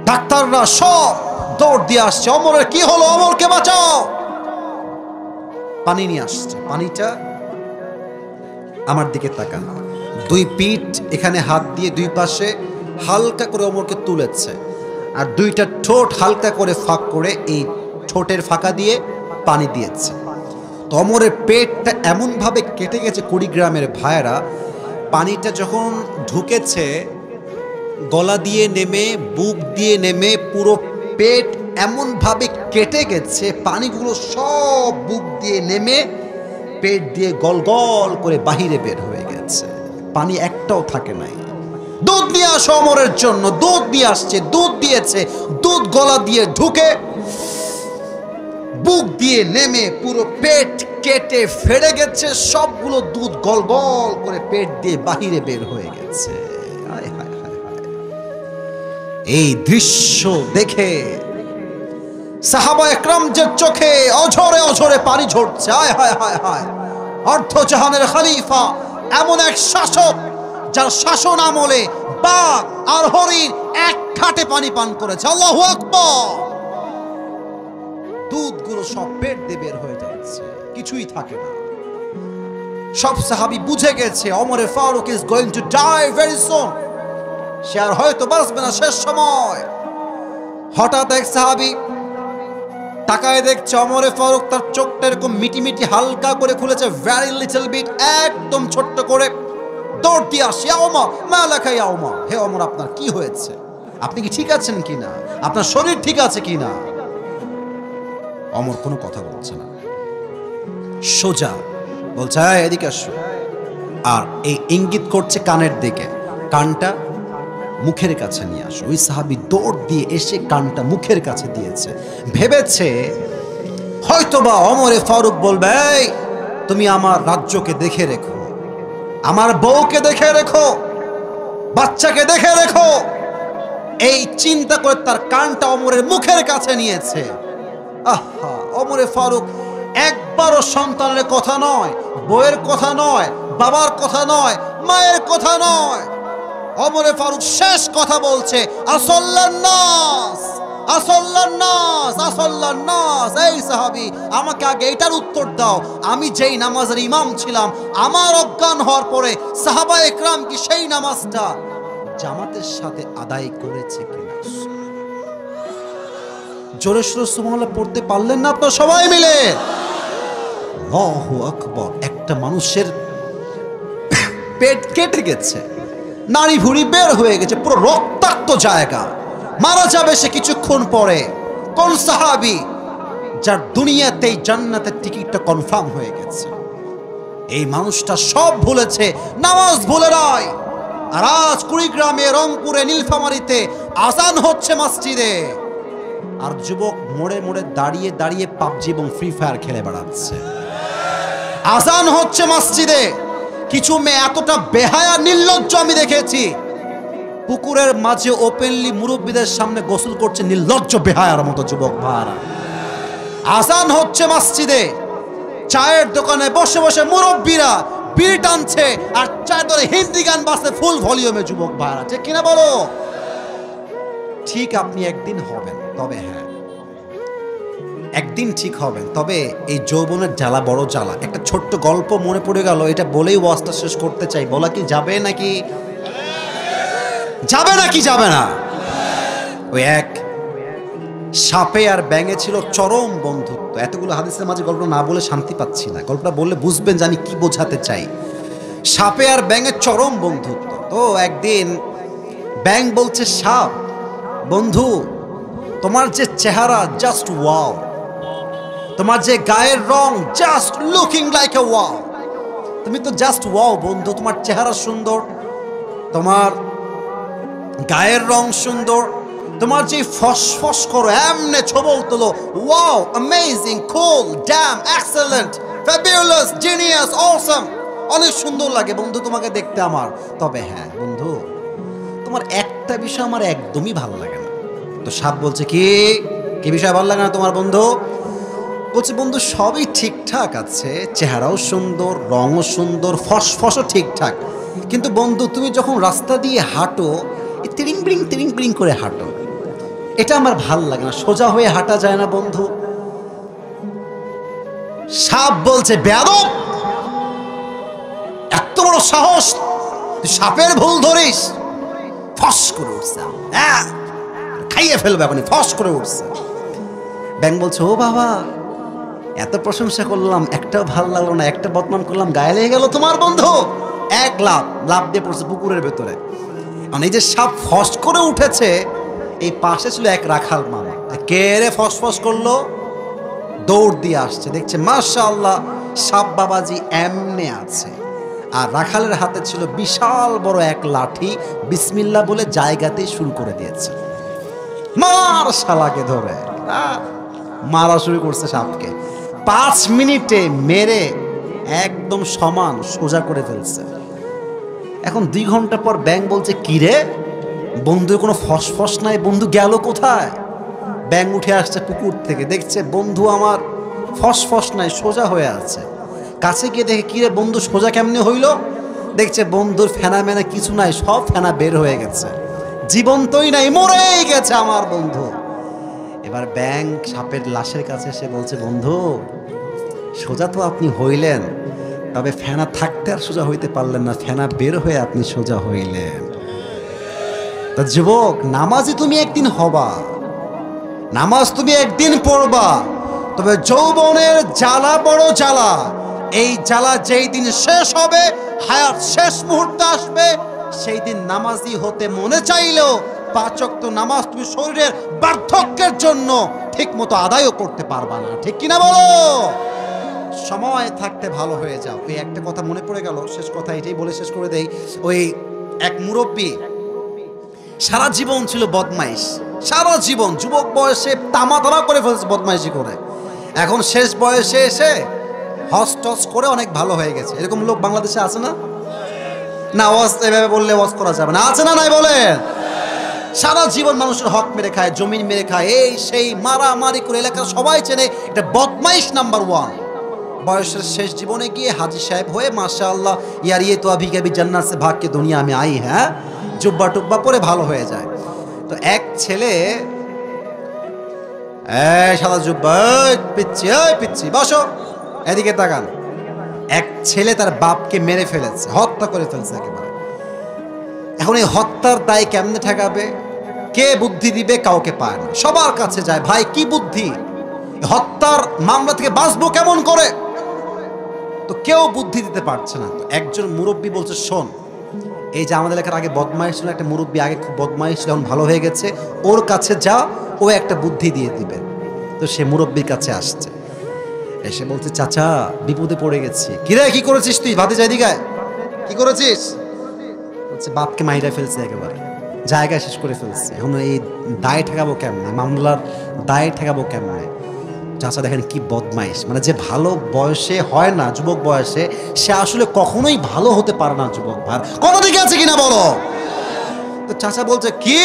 S1: ডাক্তাররা সব দৌড় দিয়ে আসছে, ওমরের কি হলো, ওমরকে বাঁচাও। পানি নিয়ে আসছে, পানিটা আমার দিকে তাকান, 2 পিঠ এখানে হাত দিয়ে 2 পাশে হালকা করে ওমরকে তুলেছে, আর 2টা ঠোঁট হালকা করে ফাঁক করে এই ঠোঁটের ফাঁকা দিয়ে পানি দিয়েছে। তো ওমরের পেটটা এমনভাবে কেটে গেছে, কুড়িগ্রামের ভাইয়েরা, পানিটা যখন ঢুকেছে গলা দিয়ে নেমে বুক দিয়ে নেমে পুরো পেট এমনভাবে কেটে গেছে, পানিগুলো সব বুক দিয়ে নেমে পেট দিয়ে গল গল করে বাহিরে বের হয়ে গেছে, পানি একটাও থাকে নাই। দুধ নিয়ে আসো ওমরের জন্য, দুধ দিয়ে আসছে, দুধ দিয়েছে, দুধ গলা দিয়ে ঢুকে বুক দিয়ে নেমে পুরো পেট কেটে ফেড়ে গেছে, সবগুলো দুধ গল গল করে পেট দিয়ে বাহিরে বের হয়ে গেছে। এই দৃশ্য দেখে সাহাবা একরামদের চোখে অঝরে অঝরে পানি ঝরছে। হায় হায় হায় হায়, অর্ধজাহানের খলিফা, এমন এক শাসক যার শাসন আমলে বাঘ আর হরিণ এক ঘাটে পানি পান করেছে। আল্লাহু আকবার। দুধগুলো সব পেট দিয়ে বের হয়ে যাচ্ছে, কিছুই থাকে না। সব সাহাবী বুঝে গেছে Omar Farooq is going to die very soon, সে আর হয়তো বাঁচবে না, শেষ সময়। হঠাৎ এক সাহাবী তাকায় দেখছে ওমর ফারুক তার চোখটা এরকম মিটি মিটি হালকা করে খুলেছে, ভেরি লিটল বিট, একদম ছোট্ট করে। দৌড় দিয়ে আসে, ইয়া ওমর মা লাকা ইয়া ওমর, হে ওমর আপনার কি হয়েছে, আপনি কি ঠিক আছেন কিনা, আপনার শরীর ঠিক আছে কিনা? ওমর কোনো কথা বলছে না, সোজা বলছে এদিকে আসো, আর এই ইঙ্গিত করছে কানের দিকে, কানটা মুখের কাছে নিয়ে আসো। ওই সাহাবী দৌড় দিয়ে এসে কানটা মুখের কাছে দিয়েছে, ভেবেছে হয়তোবা ওমর ফারুক বলবে এই তুমি আমার রাজ্যকে দেখে রেখো, আমার বউকে দেখে রেখো, বাচ্চাকে দেখে রেখো। এই চিন্তা করে তার কানটা ওমরের মুখের কাছে নিয়েছে। আহা, ওমর ফারুক একবারও সন্তানের কথা নয়, বউয়ের কথা নয়, বাবার কথা নয়, মায়ের কথা নয়, ওমর ফারুক শেষ কথা বলছে আসাল্লান নাস, আসাল্লান নাস, আসাল্লান নাস। এই সাহাবী আমাকে আগে এটার উত্তর দাও, আমি যেই নামাজের ইমাম ছিলাম আমার অজ্ঞান হওয়ার পরে সাহাবা একরাম কি সেই নামাজটা জামাতের সাথে আদায় করেছে কিনা? জোরে সোরে সুবহানাল্লাহ পড়তে পারলেন না আপনারা সবাই মিলে? আল্লাহু আকবার। একটা মানুষের পেট কেটে গেছে, নাড়ি ভুঁড়ি বের হয়ে গেছে, পুরো রক্তাক্ত জায়গা, মারা যাবে সে কিছুক্ষণ পরে। কোন সাহাবী যার দুনিয়াতেই জান্নাতের টিকিটটা কনফার্ম হয়ে গেছে? এই মানুষটা সব ভুলেছে, নামাজ ভুলে নাই। আর আজ কুড়িগ্রামে, রংপুরে, নীলফামারীতে আজান হচ্ছে মসজিদে, আর যুবক মোড়ে মোড়ে দাঁড়িয়ে দাঁড়িয়ে পাবজি এবং ফ্রি ফায়ার খেলে বেড়াচ্ছে। আজান হচ্ছে মসজিদে, কিছু মেয়ে এতটা বেহায়া নির্লজ্জ আমি দেখেছি, পুকুরের মাঝে ওপেনলি মুরব্বীদের সামনে গোসল করছে, নির্লজ্জ বেহায়ার মতো যুবক ভাইরা। আজান হচ্ছে মসজিদে, চায়ের দোকানে বসে বসে মুরব্বীরা বিড়ি টানছে, আর চায়ের দরে হিন্দি গান বাজছে ফুল ভলিউমে, যুবক ভাইরা, ঠিক কিনা বলো? ঠিক আপনি একদিন হবেন, তবে হ্যাঁ একদিন ঠিক হবেন, তবে এই যৌবনের জ্বালা বড় জ্বালা। একটা ছোট্ট গল্প মনে পড়ে গেল, এটা বলেই ওয়াজটা শেষ করতে চাই। বলা কি যাবে নাকি যাবে নাকি যাবে না? ওই এক সাপে আর ব্যাঙে ছিল চরম বন্ধুত্ব। এতগুলো হাদিসের মাঝে গল্পটা না বলে শান্তি পাচ্ছি না, গল্পটা বললে বুঝবেন যে আমি কি বোঝাতে চাই। সাপে আর ব্যাঙের চরম বন্ধুত্ব। তো একদিন ব্যাঙ বলছে সাপ, বন্ধু তোমার যে চেহারা জাস্ট ওয়াও, তোমার যে গায়ের রং just looking like a wow, তুমি তো জাস্ট ওয়াও বন্ধু, তোমার চেহারা সুন্দর, তোমার গায়ের রং সুন্দর, তোমার যে ফসফস করো এমনে ছবল তোলো, wow amazing cool damn excellent fabulous genius awesome, অনেক সুন্দর লাগে বন্ধু তোমাকে দেখতে আমার। তবে হ্যাঁ বন্ধু, তোমার একটা বিষয় আমার একদমই ভালো লাগে না। তো সাপ বলছে কি কি বিষয় ভালো লাগে না তোমার বন্ধু? বলছে বন্ধু সবই ঠিকঠাক আছে, চেহারাও সুন্দর, রঙও সুন্দর, ফসফসও ঠিকঠাক, কিন্তু বন্ধু তুমি যখন রাস্তা দিয়ে হাঁটো তিরিং বিরিং করে হাঁটো, এটা আমার ভাল লাগে না, সোজা হয়ে হাঁটা যায় না বন্ধু। সাপ বলছে বেয়াদব, এত বড় সাহস, তুই সাপের ভুল ধরিস। ফস করে উঠছে, হ্যাঁ খাইয়ে ফেলবে আপনি, ফস করে উঠছে। ব্যাঙ বলছে ও বাবা, এত প্রশংসা করলাম একটাও ভাল লাগলো না, একটা বদনাম করলাম গায়ে লেগে গেল তোমার বন্ধু। এক লাভ দিয়ে পড়ছে পুকুরের ভেতরে। মানে এই যে সাপ ফস করে উঠেছে, এই পাশে ছিল এক রাখাল মামা, কে রে ফস করলো, দৌড় দিয়ে আসছে, দেখছে মাশাআল্লাহ সাপ বাবাজি এমনে আছে, আর রাখালের হাতে ছিল বিশাল বড় এক লাঠি, বিসমিল্লাহ বলে জায়গাতেই শুরু করে দিয়েছে, মার শালাকে ধরে মারা শুরু করছে সাপকে। 5 মিনিটে মেরে একদম সমান সোজা করে ফেলছে। এখন 2 ঘন্টা পর ব্যাঙ বলছে কি রে বন্ধু, কোনো ফসফস নাই, বন্ধু গেল কোথায়? ব্যাঙ উঠে আসছে পুকুর থেকে, দেখছে বন্ধু আমার ফসফস নাই, সোজা হয়ে আছে। কাছে গিয়ে দেখে কি রে বন্ধু সোজা কেমনে হইল? দেখছে বন্ধুর ফেনা মেনা কিছু নাই, সব ফেনা বের হয়ে গেছে, জীবন্তই নাই, মরেই গেছে আমার বন্ধু। এবার ব্যাঙ সাপের লাশের কাছে এসে বলছে বন্ধু সোজা তো আপনি হইলেন, তবে ফেনা থাকতে আর সোজা হইতে পারলেন না, ফেনা বের হয়ে আপনি সোজা হইলেন। তা যুবক, নামাজি তুমি একদিন হবা, নামাজ তুমি একদিন পড়বা, তবে যৌবনের জ্বালা বড় জ্বালা, এই জ্বালা যেই দিন শেষ হবে, হায়াত শেষ মুহূর্তে আসবে, সেই দিন নামাজি হতে মনে চাইলেও 5 ওয়াক্ত নামাজ তুমি শরীরের বার্ধক্যের জন্য ঠিক মতো আদায়ও করতে পারবা না, ঠিক কিনা বলো? সময় থাকতে ভালো হয়ে যাও। এই একটা কথা মনে পড়ে গেল, শেষ কথা এটাই বলে শেষ করে দেই। ওই এক মুরব্বী সারা জীবন ছিল বদমাইশ, সারা জীবন যুবক বয়সে তামা করে ফেলছে বদমাইশি করে, এখন শেষ বয়সে এসে হজ টস করে অনেক ভালো হয়ে গেছে। এরকম লোক বাংলাদেশে আছে না? না ওয়াজ এভাবে বললে ওয়াজ করা যাবে না, আছে না নাই বলেন? সারা জীবন মানুষের হক মেরে খায়, জমিন মেরে খায়, এই সেই মারামারি করে এলাকার সবাই চেনে, এটা বদমাইশ নাম্বার 1। বয়সের শেষ জীবনে গিয়ে হাজি সাহেব হয়ে মাশাআল্লাহ ইয়ার ইয়ে তো আভি কবি জান্নাত সে ভাগ কে দুনিয়া আমি আই, হ্যাঁ জুব্বা টুব্বা পরে ভালো হয়ে যায়। তো এক ছেলে সাদা জুব্বা, পিচ্ছি বসো, এদিকে তাকান। এক ছেলে তার বাপকে মেরে ফেলেছে, হত্যা করে ফেলছে একেবারে। এখন এই হত্যার দায় কেমনে ঠেকাবে, কে বুদ্ধি দিবে? কাউকে পায় না, সবার কাছে যায়, ভাই কি বুদ্ধি, হত্যার মামলা থেকে বাঁচবো কেমন করে? তো কেউ বুদ্ধি দিতে পারছে না। তো একজন মুরব্বী বলছে শোন, এই যে আমাদের এলাকার আগে বদমাইশ ছিল একটা মুরব্বী, আগে খুব বদমাইশ ছিল, এখন ভালো হয়ে গেছে, ওর কাছে যা, ও একটা বুদ্ধি দিয়ে দিবে। তো সে মুরব্বীর কাছে আসছে, এসে বলছে চাচা বিপদে পড়ে গেছি। কিরে কি করেছিস তুই? ভাতিজা এদিকে, কি করেছিস? বলছে বাপকে মাইরা ফেলছে, একেবারে জায়গায় শেষ করে ফেলছে, এখন এই দায় ঠেকাবো কেমনে, মামলার দায় ঠেকাবো কেমনে? চাচা দেখেন কি বদমাইশ, মানে যে ভালো বয়সে হয় না, যুবক বয়সে, সে আসলে কখনোই ভালো হতে পারে না। যুবক ভাই কত দিকে আছে কিনা বলো? তো চাচা বলছে কি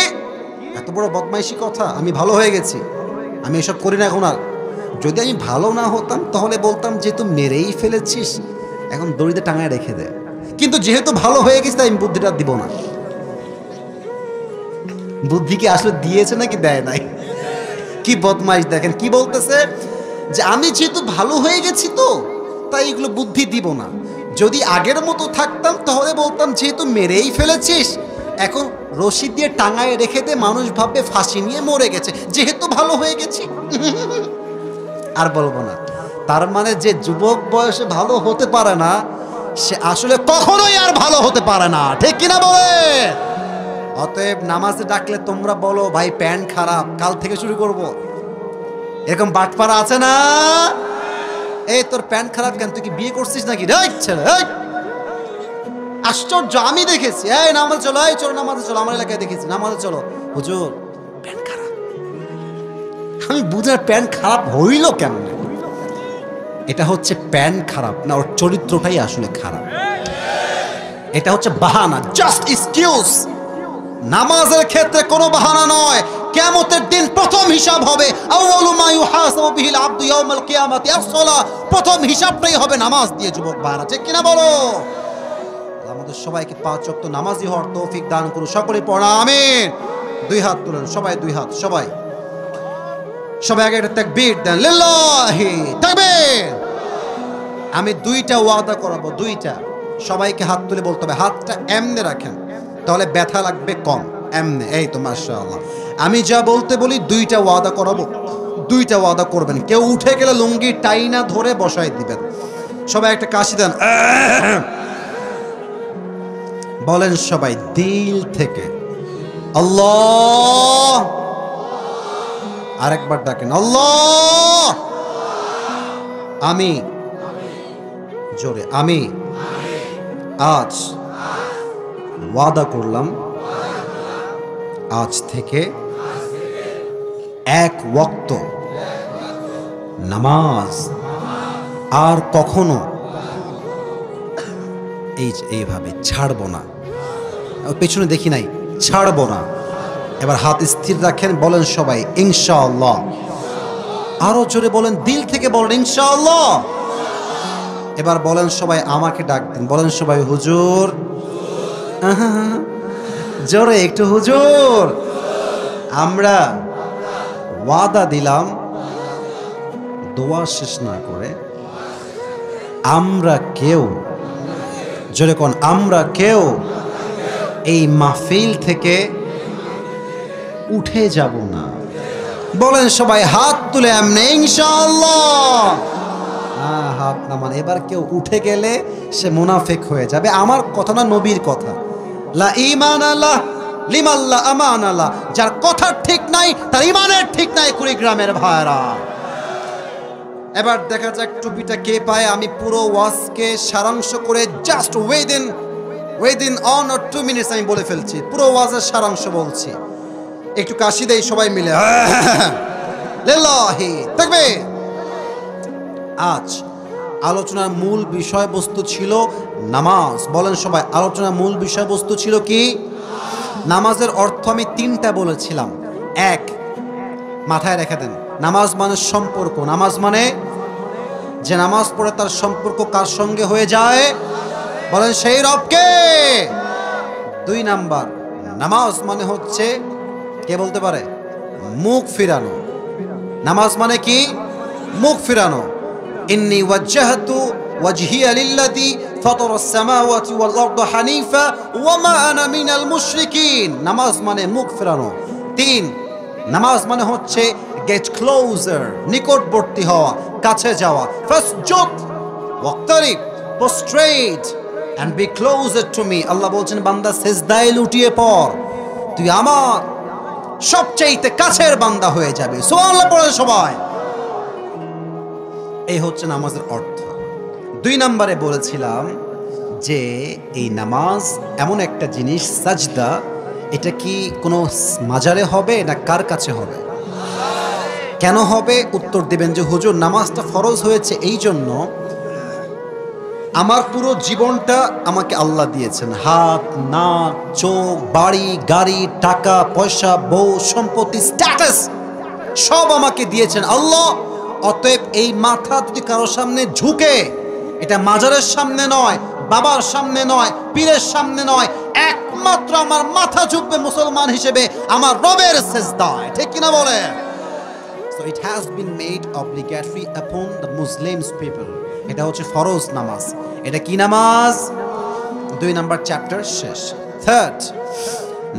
S1: এত বড় বদমাইশি কথা, আমি ভালো হয়ে গেছি, আমি এসব করি না এখন আর। যদি আমি ভালো না হতাম তাহলে বলতাম যে তুই মেরেই ফেলেছিস, এখন দড়িতে টাঙায় রেখে দে, কিন্তু যেহেতু ভালো হয়ে গেছে তাই আমি বুদ্ধিটা দিব না। বুদ্ধি কি আসলে দিয়েছে নাকি দেয় নাই? কি বদমাইশ দেখেন কি বলতেছে, যে আমি যেহেতু ভালো হয়ে গেছি তো তাই এগুলো বুদ্ধি দিব না, যদি আগের মতো থাকতাম তাহলে বলতাম যেহেতু মেরেই ফেলেছিস এখন রশি দিয়ে টাঙায় রেখে দে, মানুষ ভাববে ফাঁসি নিয়ে মরে গেছে, যেহেতু ভালো হয়ে গেছি। আর বলবো না। তার মানে যে যুবক বয়সে ভালো হতে পারে না, সে আসলে কখনোই আর ভালো হতে পারে না, ঠিক কিনা বলে? অতএব নামাজে ডাকলে তোমরা বলো ভাই প্যান্ট খারাপ, কাল থেকে শুরু করব। এরকম বাটপাড়া আছে না? এই তোর প্যান্ট খারাপ কেন, তুই কি বিয়ে করছিস নাকি? আশ্চর্য, আমি দেখেছি। এই নামাজ চলো, এই চলো নামাজে চলো, আমার এলাকায় দেখেছি নামাজে চলো। হুজুর প্যান্ট খারাপ। আমি বুঝার প্যান্ট খারাপ হইল কেমন? এটা হচ্ছে প্যান্ট খারাপ না, ওর চরিত্রটাই আসলে খারাপ। এটা হচ্ছে বাহানা, জাস্ট এক্সকিউজ। নামাজের ক্ষেত্রে কোনো বাহানা নয়। কিয়ামতের দিন প্রথম হিসাব হবে, আউয়ালু মা ইউহাসাবু বিহিল আবদু ইয়াউমাল কিয়ামাতি আস-সালাহ। প্রথম হিসাবটাই হবে নামাজ দিয়ে, যুবক ভাইরা, ঠিক কিনা বলো? আমাদের সবাইকে 5 ওয়াক্ত নামাজি হওয়ার তৌফিক দান করুন। সকলে পড়া আমিন। দুই হাত তুলেন সবাই, দুই হাত সবাই। সবাই আগে একটা তাকবীর দেন, লিল্লাহি তাকবীর। আমি 2টা ওয়াদা করাবো, 2টা। সবাইকে হাত তুলে বলতে হবে, হাতটা এমনে রাখেন, তাহলে ব্যথা লাগবে কম। এমনে, এই তো মাশাআল্লাহ। আমি যা বলতে বলি 2টা ওয়াদা করাবো, 2টা ওয়াদা করবেন। কেউ উঠে গেলে লুঙ্গি টাইনা ধরে বসাই দিবেন। সবাই একটা কাশি দেন, বলেন সবাই দিল থেকে আল্লাহ। আরেকবার ডাকেন, আল্লাহ। আমি জোরে, আমি আজ ওয়াদা করলাম, আজ থেকে 1 ওয়াক্ত নামাজ আর কখনো এইভাবে ছাড়বো না। পেছনে দেখি নাই, ছাড়বো না। এবার হাত স্থির রাখেন, বলেন সবাই ইনশাআল্লাহ। আরো জোরে বলেন, দিল থেকে বলেন ইনশাআল্লাহ। এবার বলেন সবাই, আমাকে ডাক দিন, বলেন সবাই হুজুর। জোরে একটু, হুজুর। আমরা ওয়াদা দিলাম, দোয়া শেষ না করে আমরা কেউ, জোরে কোন, আমরা কেউ এই মাহফিল থেকে উঠে যাব না। বলেন সবাই হাত তুলে এমনি ইনশাআল্লাহ। হাত নামান। এবার কেউ উঠে গেলে সে মুনাফিক হয়ে যাবে। আমার কথা না, নবীর কথা। লা ঈমানা লাহ লিমান লা আমানা লাহ। যার কথা ঠিক নাই তার ঈমানের ঠিক নাই, কুড়িগ্রামের ভাইরা। এবার দেখা যাক টুপিটা কে পায়। আমি পুরো ওয়াজকে সারাংশ করে জাস্ট উইদিন 1 or 2 মিনিটস আমি বলে ফেলছি। পুরো ওয়াজের সারাংশ বলছি। একটু কাশি দেই সবাই মিলে, লিল্লাহি তাকবীর। আজ আলোচনার মূল বিষয়বস্তু ছিল নামাজ। বলেন সবাই, আলোচনার মূল বিষয়বস্তু ছিল কি? নামাজের অর্থ আমি 3টা বলেছিলাম। 1, মাথায় রেখে দেন, নামাজ মানে সম্পর্ক। নামাজ মানে যে নামাজ পড়ে তার সম্পর্ক কার সঙ্গে হয়ে যায়? বলেন সেই রবকে। 2 নাম্বার, নামাজ মানে হচ্ছে, কে বলতে পারে? মুখ ফিরানো। নামাজ মানে কি? মুখ ফিরানো। ইন্নী ওয়াজ্জাহতু ওয়াজহিয়া লিল্লাযী ফাতারাস সামাওয়াতি ওয়াল আরদা হানিফা ওয়া মা আনা মিনাল মুশরিকিন। নামাজ মানে মুখ ফিরানো। 3, নামাজ মানে হচ্ছে গেট ক্লোজার, নিকটবর্তী হওয়া, কাছে যাওয়া। ফাসজুদ ওয়াক্তারিব, prostrate and be closer to me। আল্লাহ বলছেন বান্দা সিজদায় লুটিয়ে পড়, তুই আমার সবচেয়ে কাছের বান্দা হয়ে যাবে। সুবহানাল্লাহ পড়ে সবাই। এই হচ্ছে নামাজের অর্থ। 2 নম্বরে বলেছিলাম যে এই নামাজ এমন একটা জিনিস, সাজদা, এটা কি কোনো মাজারে হবে না কার কাছে হবে? কেন হবে? উত্তর দিবেন যে হুজুর নামাজটা ফরজ হয়েছে এই জন্য, আমার পুরো জীবনটা আমাকে আল্লাহ দিয়েছেন। হাত, নাক, চোখ, বাড়ি, গাড়ি, টাকা পয়সা, বউ, সম্পত্তি, স্ট্যাটাস সব আমাকে দিয়েছেন আল্লাহ। অতএব এই মাথা যদি কারোর সামনে ঝুঁকে, এটা মাজারের সামনে নয়, বাবার সামনে নয়, পীরের সামনে নয়, একমাত্র আমার মাথা ঝুঁকবে মুসলমান হিসেবে আমার রবের সিজদায়, ঠিক কিনা বলে? So it has been made obligatory upon the Muslims people. এটা হচ্ছে ফরজ নামাজ। এটা কি নামাজ? 2 নাম্বার চ্যাপ্টার শেষ। 3rd,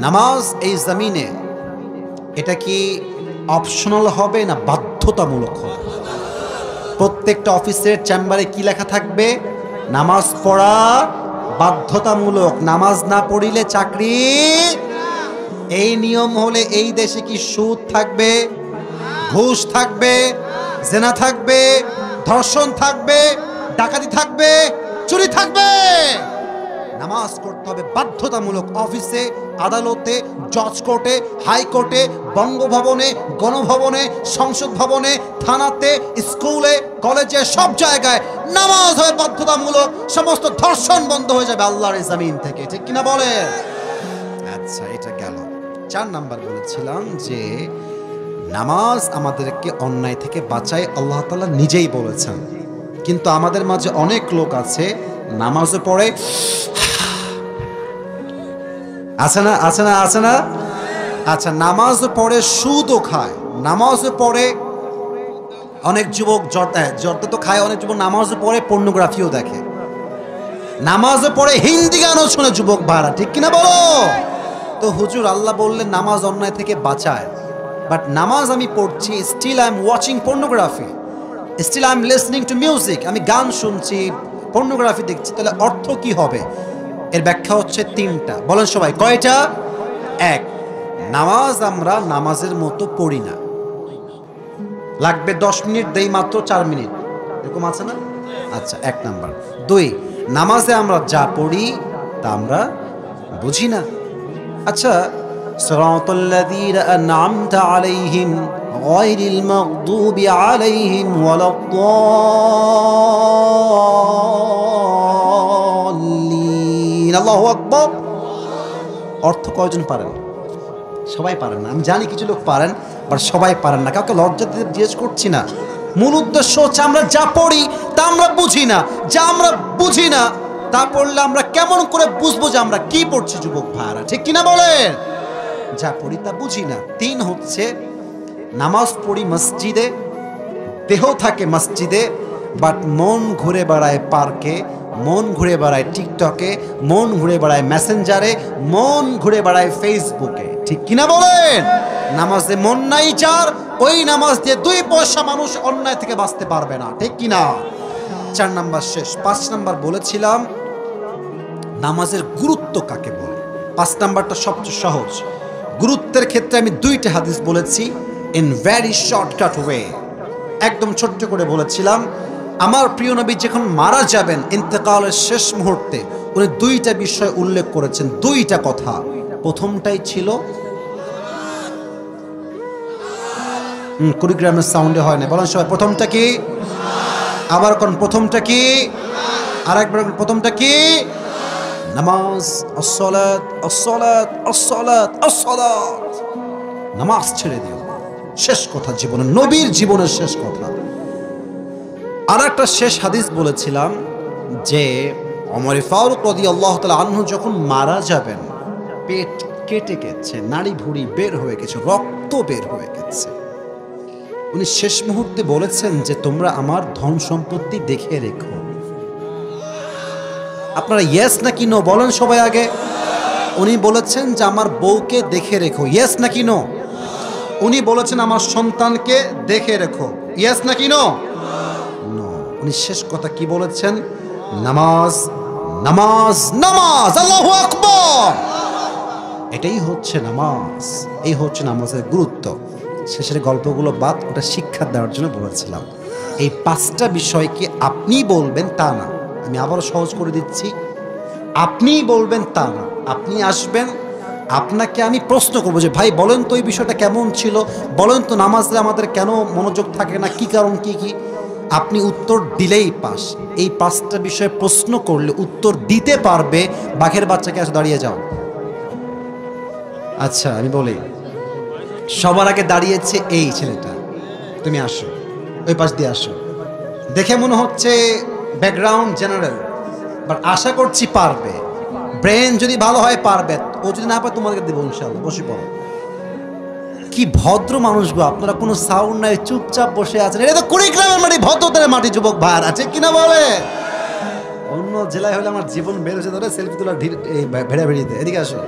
S1: নামাজ এই জমিনে এটা কি অপশনাল হবে না বাধ্যতামূলক হবে? প্রত্যেকটা অফিসের চেম্বারে কি লেখা থাকবে? নামাজ পড়া বাধ্যতামূলক, নামাজ না পড়িলে চাকরি। এই নিয়ম হলে এই দেশে কি সুদ থাকবে, ঘুষ থাকবে, জেনা থাকবে, ধর্ষণ থাকবে, ডাকাতি থাকবে, চুরি থাকবে? নামাজ পড়তে হবে বাধ্যতামূলক। অফিসে, আদালতে, জজ কোর্টে, হাইকোর্টে, বঙ্গভবনে, গণভবনে, সংসদ ভবনে, থানাতে, স্কুলে, কলেজে, সব জায়গায় নামাজ হবে বাধ্যতামূলক। সমস্ত ধর্ষণ বন্ধ হয়ে যাবে আল্লাহর জমিন থেকে, ঠিক কিনা বলে? আচ্ছা, এটা গেল। 4 নাম্বার বলেছিলাম যে নামাজ আমাদেরকে অন্যায় থেকে বাঁচায়, আল্লাহ তাআলা নিজেই বলেছেন। কিন্তু আমাদের মাঝে অনেক লোক আছে নামাজও পড়ে, আছে না, আছে না, আছে না? আচ্ছা, নামাজও পড়ে সুদও খায়, নামাজও পড়ে। অনেক যুবক জর্দা তো খায়, অনেক যুবক নামাজও পড়ে পর্নোগ্রাফিও দেখে, নামাজও পড়ে হিন্দি গানও শুনে যুবক ভাড়া, ঠিক কিনা বলো? তো হুজুর, আল্লাহ বললেন নামাজ অন্যায় থেকে বাঁচায়, বাট নামাজ আমি পড়ছি, still I am watching pornography, still I am listening to music, আমি গান শুনছি, পর্নোগ্রাফি দেখছি, তাহলে অর্থ কি হবে? এর ব্যাখ্যা হচ্ছে 3টা। বলেন সবাই, কয়টা? 1, নামাজ আমরা নামাজের মতো পড়ি না, লাগবে 10 মিনিট, দেই মাত্র 4 মিনিট, এরকম আছে না? আচ্ছা, 1 নাম্বার। 2, নামাজে আমরা যা পড়ি তা আমরা বুঝি না। আচ্ছা, সিরাতাল্লাযীনা আন'আমতা আলাইহিম গায়রিল মাগদুবি আলাইহিম ওয়ালাদ-দাল্লিন। আল্লাহু আকবার। অর্থ কয়জন পারেন? সবাই পারেন না, আমি জানি কিছু লোক পারেন, বাট সবাই পারেন না। কাউকে লজ্জা দিতে জিজ্ঞেস করছি না। মূল উদ্দেশ্য হচ্ছে আমরা যা পড়ি তা আমরা বুঝি না, যা আমরা বুঝি না তা পড়লে আমরা কেমন করে বুঝবো যে আমরা কি পড়ছি যুবক ভাইরা, ঠিক কিনা বলেন? যা পড়ি তা বুঝি না। 3 হচ্ছে নামাজ পড়ি মসজিদে, দেহ থাকে মসজিদে, বাট মন ঘুরে বেড়ায় পার্কে, মন ঘুরে বেড়ায় টিকটকে, মন ঘুরে বেড়ায় মেসেঞ্জারে, মন ঘুরে বেড়ায় ফেসবুকে, ঠিক কিনা বলেন? নামাজে মন নাই যার, ওই নামাজ দিয়ে 2 পয়সা মানুষ অন্যায় থেকে বাঁচতে পারবে না, ঠিক কিনা? 4 নাম্বার শেষ। 5 নাম্বার বলেছিলাম নামাজের গুরুত্ব কাকে বলে। 5 নাম্বারটা সবচেয়ে সহজ। গুরুত্বের ক্ষেত্রে আমি 2টা হাদিস বলেছি ইন ভেরি শর্টকাট ওয়ে, একদম ছোট্ট করে বলেছিলাম। আমার প্রিয় নবী যখন মারা যাবেন ইন্তেকালের শেষ মুহূর্তে, উনি 2টা বিষয় উল্লেখ করেছেন, 2টা কথা। প্রথমটাই ছিল কুড়িগ্রামের সাউন্ডে হয় না, বলেন সবাই, প্রথমটা কি? আবার কোন প্রথমটা কি? আরেকবার, প্রথমটা কি? নামাজ। আসসালাত, আসসালাত, আসসালাত, আসসালাত। নামাজ ছেড়ে দিও, শেষ কথা জীবনের, নবীর জীবনের শেষ কথা। আর একটা শেষ হাদিস বলেছিলাম যে ওমর ফারুক রাদিয়াল্লাহু তাআলা আনহু যখন মারা যাবেন, পেট কেটে গেছে, নাড়ি ভুঁড়ি বের হয়ে গেছে, রক্ত বের হয়ে গেছে, উনি শেষ মুহূর্তে বলেছেন যে তোমরা আমার ধন সম্পত্তি দেখে রেখো। আপনারা ইয়েস নাকি নো বলেন সবাই আগে। উনি বলেছেন যে আমার বউকে দেখে রেখো, ইয়েস নাকি নো? উনি বলেছেন আমার সন্তানকে দেখে রেখো, ইয়েস নাকি নো? নো। উনি শেষ কথা কি বলেছেন? নামাজ, নামাজ, নামাজ। আল্লাহু আকবার। এটাই হচ্ছে নামাজ, এই হচ্ছে নামাজের গুরুত্ব। শেষের গল্পগুলো বাদ, ওটা শিক্ষা দেওয়ার জন্য বলেছিলাম। এই 5টা বিষয়কে আপনি বলবেন তা না, আমি আবারও সহজ করে দিচ্ছি, আপনিই বলবেন তা না। আপনি আসবেন, আপনাকে আমি প্রশ্ন করবো যে ভাই বলেন তো এই বিষয়টা কেমন ছিল, বলেন তো নামাজে আমাদের কেন মনোযোগ থাকে না, কি কারণ, কি কি? আপনি উত্তর দিলেই পাস। এই 5টা বিষয়ে প্রশ্ন করলে উত্তর দিতে পারবে বাঘের বাচ্চাকে আসে দাঁড়িয়ে যাও। আচ্ছা, আমি বলি, সবার আগে দাঁড়িয়েছে এই ছেলেটা, তুমি আসো, ওই পাশ দিয়ে আসো। দেখে মনে হচ্ছে ব্যাকগ্রাউন্ড জেনারেল, বাট আশা করছি পারবে। ব্রেন যদি ভালো হয় পারবে, ও যদি না পারে তোমাদেরকে দেবো ইনশাআল্লাহ। বসে পড়ো। কি ভদ্র মানুষ গো আপনারা, কোনো সাউন্ড নাই, চুপচাপ বসে আছেন। এটা তো কুড়িগ্রামের মাটি, ভদ্রতার মাটি যুবক ভাই আছে কিনা বলে? অন্য জেলায় হলে আমার জীবন বের হয়েছে ধরে সেলফি তোলা ভেড়া ভেড়িতে। এদিকে আসো,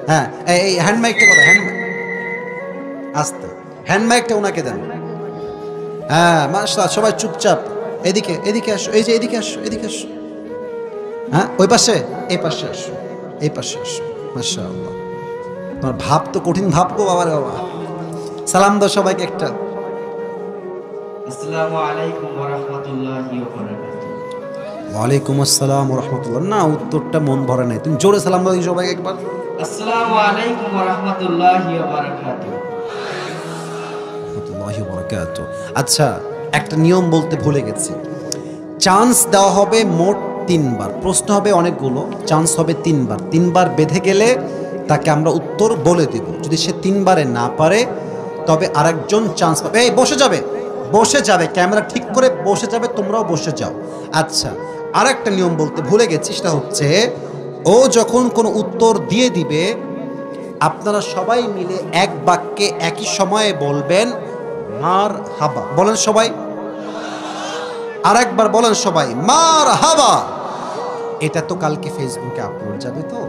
S1: হ্যাঁ, এই হ্যান্ড মাইকটা কথা, আস্তে হ্যান্ড মাইকটা ওনাকে দেন। হ্যাঁ মাশাআল্লাহ, সবাই চুপচাপ, এদিকে এদিকে আসো, এই যে এদিকে আসো, এদিকে আসো। হ্যাঁ ওই পাশে, এই পাশে আসো, এই পাশে আসো। মাশাআল্লাহ, তোমার ভাব তো কঠিন ভাব গো বাবা রে বাবা। সালাম দাও সবাইকে একটা।
S2: আসসালামু আলাইকুম ওয়া রাহমাতুল্লাহি ওয়া বারাকাতুহু।
S1: ওয়ালাইকুম আসসালাম ওয়া রাহমাতুল্লাহ। না, উত্তরটা মন ভরে নাই, তুমি জোরে সালাম দাও সবাইকে একবার।
S2: আসসালামু আলাইকুম ওয়া রাহমাতুল্লাহি ওয়া বারাকাতুহু।
S1: রাহমাতুল্লাহি ওয়া বারাকাতুহু। আচ্ছা, একটা নিয়ম বলতে ভুলে গেছি। চান্স দেওয়া হবে মোট 3 বার, প্রশ্ন হবে অনেকগুলো, চান্স হবে 3 বার। 3 বার বেঁধে গেলে তাকে আমরা উত্তর বলে দেব। যদি সে 3 বারে না পারে তবে আরেকজন চান্স পাবে। এই বসে যাবে, বসে যাবে, ক্যামেরা ঠিক করে বসে যাবে, তোমরাও বসে যাও। আচ্ছা, আরেকটা নিয়ম বলতে ভুলে গেছি, সেটা হচ্ছে ও যখন কোনো উত্তর দিয়ে দিবে আপনারা সবাই মিলে এক বাক্যে একই সময়ে বলবেন মার হাবা। বলেন সবাই, আরেকবার বলেন সবাই, মার হাবা। এটা তো কালকে ফেসবুকে আপলোড যাবে, তো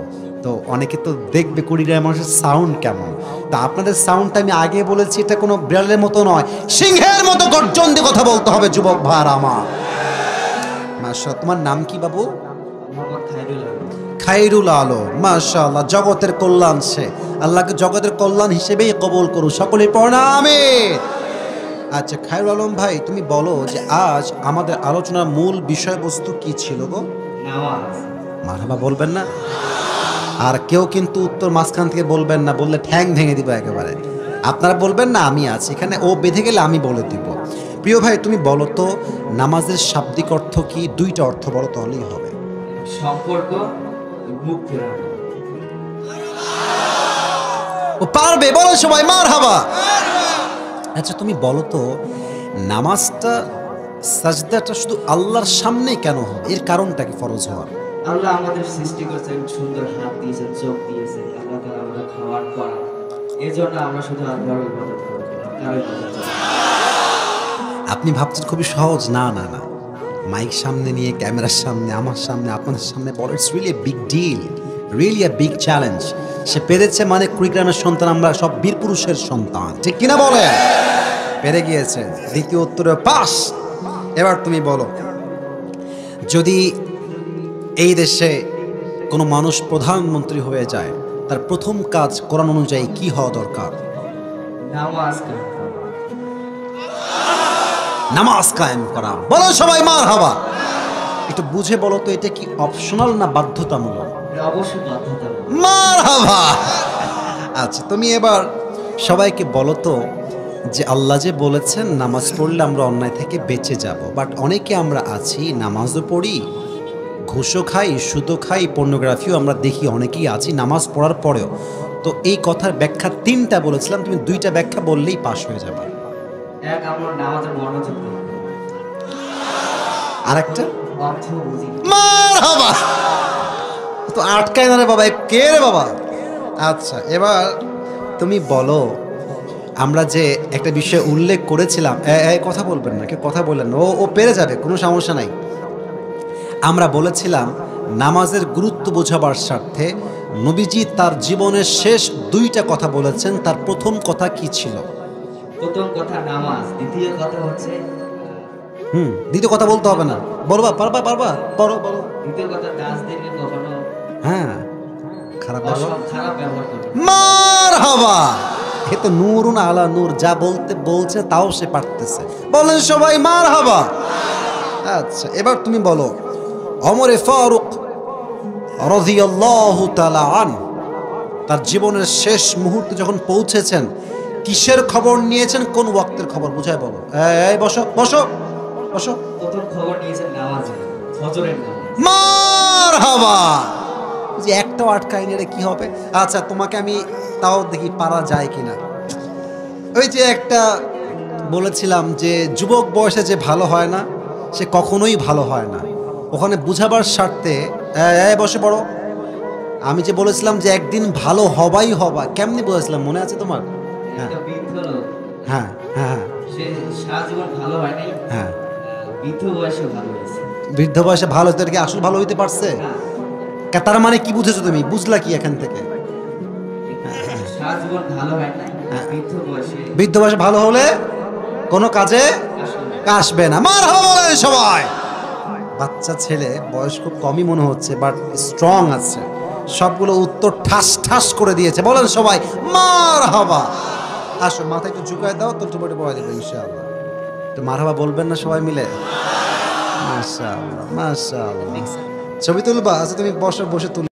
S1: তো অনেকে তো দেখবে কুড়িগ্রামের মানুষের সাউন্ড কেমন। তা আপনাদের সাউন্ডটা আমি আগে বলেছি, এটা কোনো বিড়ালের মতো নয়, সিংহের মতো গর্জন দিয়ে কথা বলতে হবে যুবক ভাই আমার। মাশাআল্লাহ, তোমার নাম কি বাবু?
S2: মোহাম্মদ খায়রুল আলম।
S1: খায়রুল আলম, মাশাআল্লাহ, জগতের কল্যাণ সে। আল্লাহকে জগতের কল্যাণ হিসেবেই কবুল করুন, সকলে পড়না আমিন। আচ্ছা খায়রুল আলম ভাই, তুমি বলো যে আজ আমাদের আলোচনার মূল বিষয়বস্তু কি ছিল গো?
S2: নামাজ।
S1: মারহাবা বলবেন না, আর কেউ কিন্তু উত্তর মাঝখান থেকে বলবেন না, বললে ঠ্যাং ভেঙে দিব একেবারে। আপনারা বলবেন না আমি আছি এখানে, ও বেঁধে গেলে আমি বলে দিব। প্রিয় ভাই, তুমি বলো তো নামাজের শাব্দিক অর্থ কি? 2টা অর্থ বলো তাহলেই হবে।
S2: সম্পর্ক, মুখ ফেরানো।
S1: ও পারবে, বলো সবাই মারহাবা। আচ্ছা তুমি বলো তো নামাজটা, সাজদাটা শুধু আল্লাহর সামনে কেন হয়? এর কারণটা কি ফরজ হওয়ার?
S2: আল্লাহ আমাদের সৃষ্টি করেছেন, সুন্দর হাত দিয়েছেন, চোখ দিয়েছেন, আল্লাহ তাআলা আমাদের খাওয়ার পড়া, এই জন্য আমরা শুধু আল্লাহর ইবাদত করব, কারো ইবাদত করব না।
S1: আপনি ভাবছেন খুবই সহজ, না না না, মাইক সামনে নিয়ে, ক্যামেরার সামনে, আমার সামনে, আপনাদের সামনে বলো, it's really a big deal, really a big challenge. সে পেরেছে মানে কুড়িগ্রামের সন্তান, আমরা সব বীর পুরুষের সন্তান, ঠিক কিনা বলে? পেরে গিয়েছে, দ্বিতীয় উত্তরে পাস। এবার তুমি বলো, যদি এই দেশে কোনো মানুষ প্রধানমন্ত্রী হয়ে যায়, তার প্রথম কাজ কোরআন অনুযায়ী কি হওয়া দরকার?
S2: নামাজ কায়েম করা।
S1: নামাজ কায়েম করা। বলো সবাই মারহাবা। একটু বুঝে বলো তো, এটা কি অপশনাল না বাধ্যতামূলক?
S2: এটা অবশ্যই বাধ্যতামূলক।
S1: মারহাবা। আচ্ছা তুমি এবার সবাইকে বলো তো যে আল্লাহ যে বলেছেন নামাজ পড়লে আমরা অন্যায় থেকে বেঁচে যাব, বাট অনেকে আমরা আছি নামাজও পড়ি, ঘুষও খাই, সুদও খাই, পর্নোগ্রাফিও আমরা দেখি, অনেকেই আছি নামাজ পড়ার পরেও। তো এই কথার ব্যাখ্যা 3টা বলেছিলাম, তুমি 2টা ব্যাখ্যা বললেই পাশ হয়ে যাবে।
S2: এক, আমরা নামাজের মনোযোগ দিই,
S1: আরেকটা
S2: অর্থ বুঝি।
S1: মারহাবা। তো আটকায় না রে বাবা, কে রে বাবা? আচ্ছা এবার তুমি বলো, আমরা যে একটা বিষয় উল্লেখ করেছিলাম, কথা বলবেন না, কেউ কথা বললেন না, ও পেরে যাবে, কোনো সমস্যা নাই। আমরা বলেছিলাম নামাজের গুরুত্ব বোঝাবার স্বার্থে নবীজি তার জীবনের শেষ 2টা কথা বলেছেন, তার প্রথম কথা কি ছিল?
S2: প্রথম কথা নামাজ, দ্বিতীয় কথা হচ্ছে
S1: দ্বিতীয় কথা বলতে হবে না, বলবা, পারবা পারবা, বলো বলো।
S2: দ্বিতীয় কথা দাসদেরকে কখনো
S1: হ্যাঁ, খারাপ ব্যবহার,
S2: খারাপ ব্যবহার করবে।
S1: মারহাবা। এ তো নূরুন আলা নূর, যা বলতে বলছে তাও সে পারতেছে, বলেন সবাই মারহাবা। আচ্ছা এবার তুমি বলো, ওমরে ফারুক রাদিয়াল্লাহু তাআলা আনহু তার জীবনের শেষ মুহূর্তে যখন পৌঁছেছেন, কিসের খবর নিয়েছেন, কোন ওয়াক্তের খবর বুঝায় বলো। এই বসো বসো বসো।
S2: প্রথম খবর নিয়েছেন নামাজের, ফজরের নামাজ।
S1: মারহাবা। যে একটাও আটকায়নি, রে কি হবে? আচ্ছা তোমাকে আমি তাও দেখি পারা যায় কিনা। ওই যে একটা বলেছিলাম যে যুবক বয়সে যে ভালো হয় না সে কখনোই ভালো হয় না, ওখানে বুঝাবার স্বার্থে বসে পড়ো। আমি যে বলেছিলাম যে একদিন ভালো হবাই হবা, কেমনি বলেছিলাম মনে আছে তোমার? হ্যাঁ
S2: একটা বৃদ্ধ লোক,
S1: হ্যাঁ হ্যাঁ
S2: সে সারা জীবন ভালো হয় নাই,
S1: হ্যাঁ,
S2: বৃদ্ধ বয়সে ভালো হয়েছে।
S1: বৃদ্ধ বয়সে ভালো হতে কি আসল ভালো হইতে পারছে?
S2: না,
S1: তার মানে কি বুঝেছো তুমি? বুঝলা কি এখান থেকে?
S2: সারা জীবন ভালো হয় না,
S1: হ্যাঁ।
S2: বৃদ্ধ বয়সে
S1: বয়সে ভালো হলে কোনো কাজে
S2: আসলে
S1: আসবে না। মারহাবা বলেন সবাই। বাচ্চা ছেলে বয়স খুব কমই মনে হচ্ছে, বাট স্ট্রং আছে, সবগুলো উত্তর ঠাস ঠাস করে দিয়েছে। বলেন সবাই মারহাবা। আসো মাথা একটু ঝুঁকায় দাও, তো টুপোটি পড়াই দেবো ইনশাআল্লাহ। তো মারহাবা বলবেন না সবাই মিলে? মাশাআল্লাহ মাশাআল্লাহ। ছবি তুলবা? আচ্ছা তুমি বসে বসে তুল।